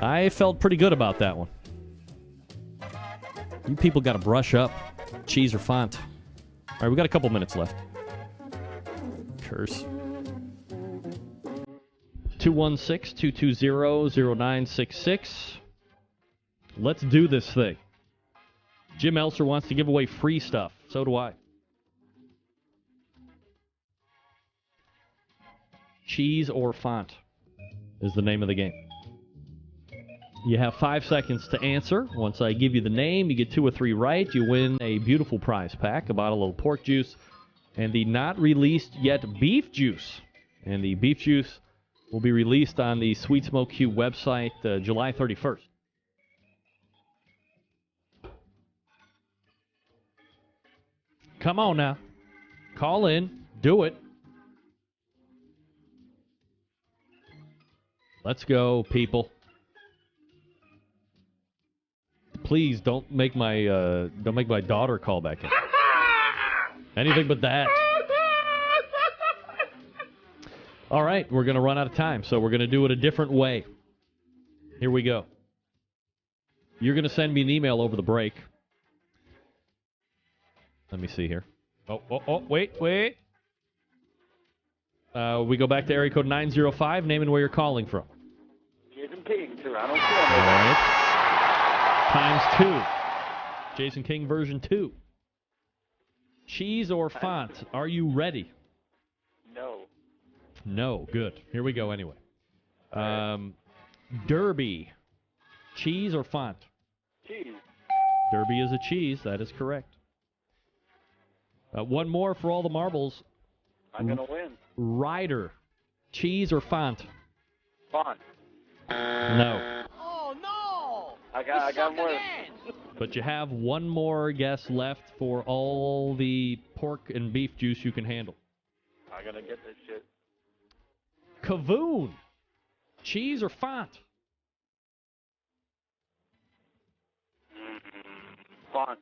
I felt pretty good about that one. You people got to brush up. Cheese or font. All right, we got a couple minutes left. Curse. 216-220-0966. Let's do this thing. Jim Elser wants to give away free stuff. So do I. Cheese or font is the name of the game. You have 5 seconds to answer. Once I give you the name, you get 2 or 3 right. You win a beautiful prize pack, a bottle of pork juice, and the not released yet beef juice. And the beef juice will be released on the Sweet Smoke Cube website July 31st. Come on now. Call in. Do it. Let's go, people. Please don't make my daughter call back in. Anything but that. All right, we're going to run out of time, so we're going to do it a different way. Here we go. You're going to send me an email over the break. Let me see here. Oh, wait. We go back to area code 905, name and where you're calling from. Jason King, Toronto, All Canada. right. Times 2. Jason King version 2. Cheese or font? Are you ready? No. No. Good. Here we go anyway. Derby. Cheese or font? Cheese. Derby is a cheese. That is correct. One more for all the marbles. I'm going to win. Rider. Cheese or font? Font. No. Oh no! I got more. But you have one more guess left for all the pork and beef juice you can handle. I'm going to get this shit. Kavoon. Cheese or font? Font.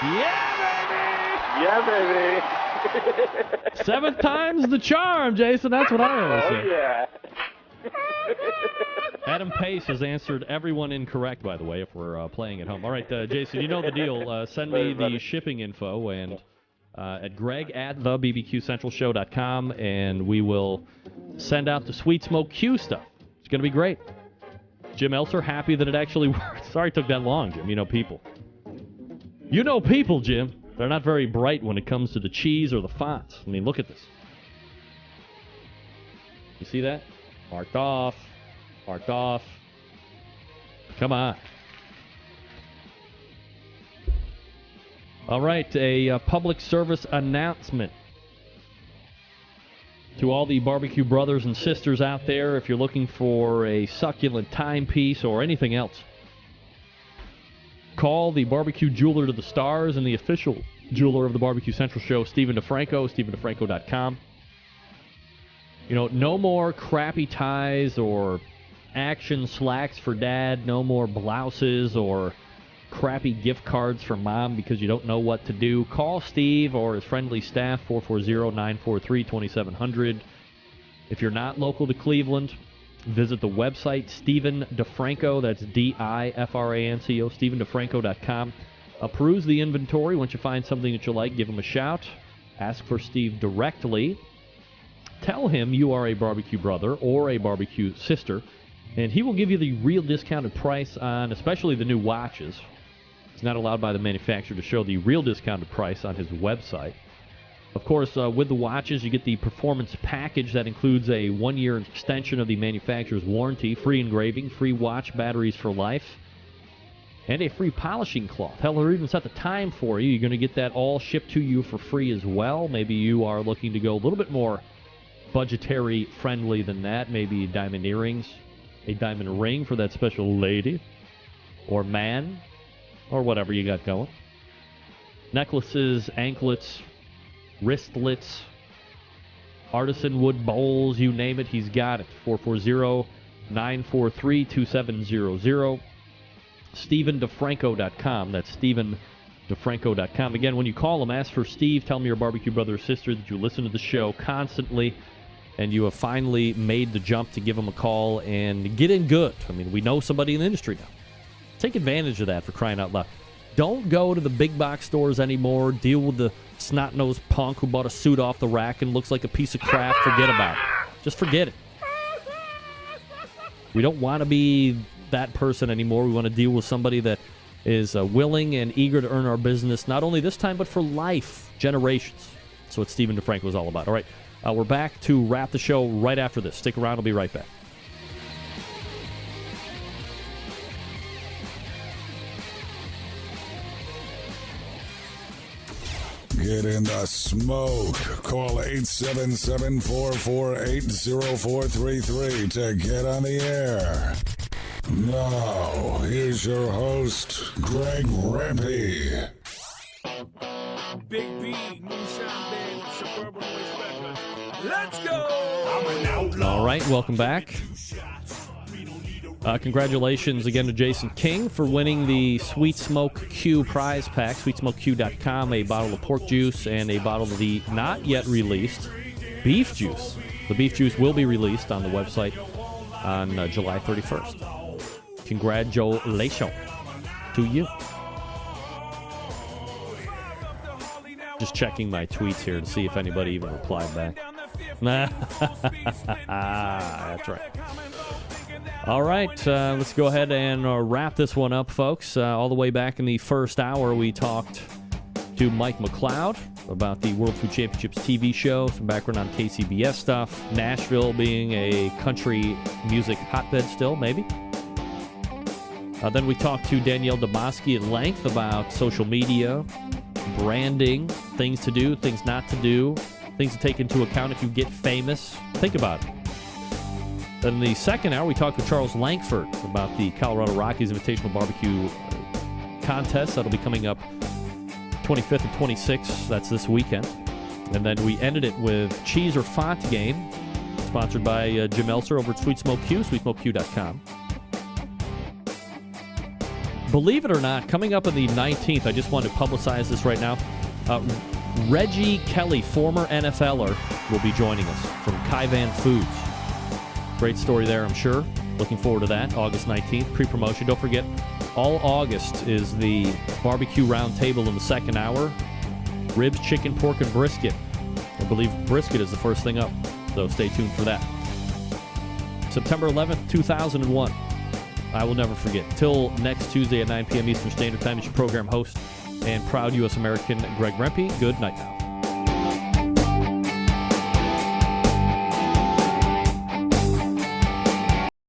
Yeah, baby! Yeah, baby. 7 times the charm, Jason. That's what I always say. Oh, yeah. Adam Pace has answered everyone incorrect, by the way, if we're playing at home. All right, Jason, you know the deal. Send me the shipping info and at greg@thebbqcentralshow.com, and we will send out the Sweet Smoke Q stuff. It's going to be great. Jim Elser, happy that it actually worked. Sorry it took that long, Jim. You know people. You know people, Jim. They're not very bright when it comes to the cheese or the fonts. I mean, look at this. You see that? Marked off. Marked off. Come on. All right, a public service announcement to all the barbecue brothers and sisters out there. If you're looking for a succulent timepiece or anything else, call the barbecue jeweler to the stars and the official jeweler of the Barbecue Central Show, Stephen DeFranco, StephenDeFranco.com. You know, no more crappy ties or action slacks for dad. No more blouses or crappy gift cards for mom because you don't know what to do. Call Steve or his friendly staff, 440-943-2700. If you're not local to Cleveland, visit the website, Stephen DeFranco. That's DIFRANCO, StephenDeFranco.com. Peruse the inventory. Once you find something that you like, give him a shout. Ask for Steve directly. Tell him you are a barbecue brother or a barbecue sister, and he will give you the real discounted price on especially the new watches. He's not allowed by the manufacturer to show the real discounted price on his website. Of course, with the watches, you get the performance package that includes a 1-year extension of the manufacturer's warranty, free engraving, free watch batteries for life, and a free polishing cloth. Hell, they'll even set the time for you. You're going to get that all shipped to you for free as well. Maybe you are looking to go a little bit more budgetary friendly than that. Maybe diamond earrings, a diamond ring for that special lady or man, or whatever you got going. Necklaces, anklets, wristlets, artisan wood bowls, you name it, he's got it. 440-943-2700. StephenDeFranco.com. That's StephenDeFranco.com. Again, when you call him, ask for Steve. Tell him you're a barbecue brother or sister, that you listen to the show constantly, and you have finally made the jump to give him a call and get in good. I mean, we know somebody in the industry now. Take advantage of that, for crying out loud. Don't go to the big box stores anymore. Deal with the snot-nosed punk who bought a suit off the rack and looks like a piece of crap. Forget about it. Just forget it. We don't want to be that person anymore. We want to deal with somebody that is willing and eager to earn our business, not only this time, but for life, generations. That's what Stephen DeFranco is all about. All right, we're back to wrap the show right after this. Stick around. I'll be right back. Get in the smoke. Call 877-448-0433 to get on the air. Now, here's your host, Greg Rempe. Big B, Moonshine Band, Suburban Waste Records. Let's go! I'm an outlaw. All right, welcome back. Congratulations again to Jason King for winning the Sweet Smoke Q prize pack. SweetSmokeQ.com, a bottle of pork juice and a bottle of the not yet released beef juice. The beef juice will be released on the website on July 31st. Congratulations to you. Just checking my tweets here to see if anybody even replied back. That's right. All right, let's go ahead and wrap this one up, folks. All the way back in the first hour, we talked to Mike McLeod about the World Food Championships TV show, some background on KCBS stuff, Nashville being a country music hotbed still, maybe. Then we talked to Danielle Demoski at length about social media, branding, things to do, things not to do, things to take into account if you get famous. Think about it. Then in the second hour, we talked with Charles Lankford about the Colorado Rockies Invitational Barbecue Contest. That'll be coming up 25th and 26th. That's this weekend. And then we ended it with Cheese or Font Game, sponsored by Jim Elser over at Sweet Smoke Q, SweetSmokeQ.com. Believe it or not, coming up on the 19th, I just want to publicize this right now. Reggie Kelly, former NFLer, will be joining us from Kaivan Foods. Great story there, I'm sure. Looking forward to that. August 19th, pre-promotion. Don't forget, all August is the barbecue round table in the second hour. Ribs, chicken, pork, and brisket. I believe brisket is the first thing up, so stay tuned for that. September 11th, 2001. I will never forget. Till next Tuesday at 9 p.m. Eastern Standard Time, it's your program host and proud U.S. American Greg Rempe. Good night now.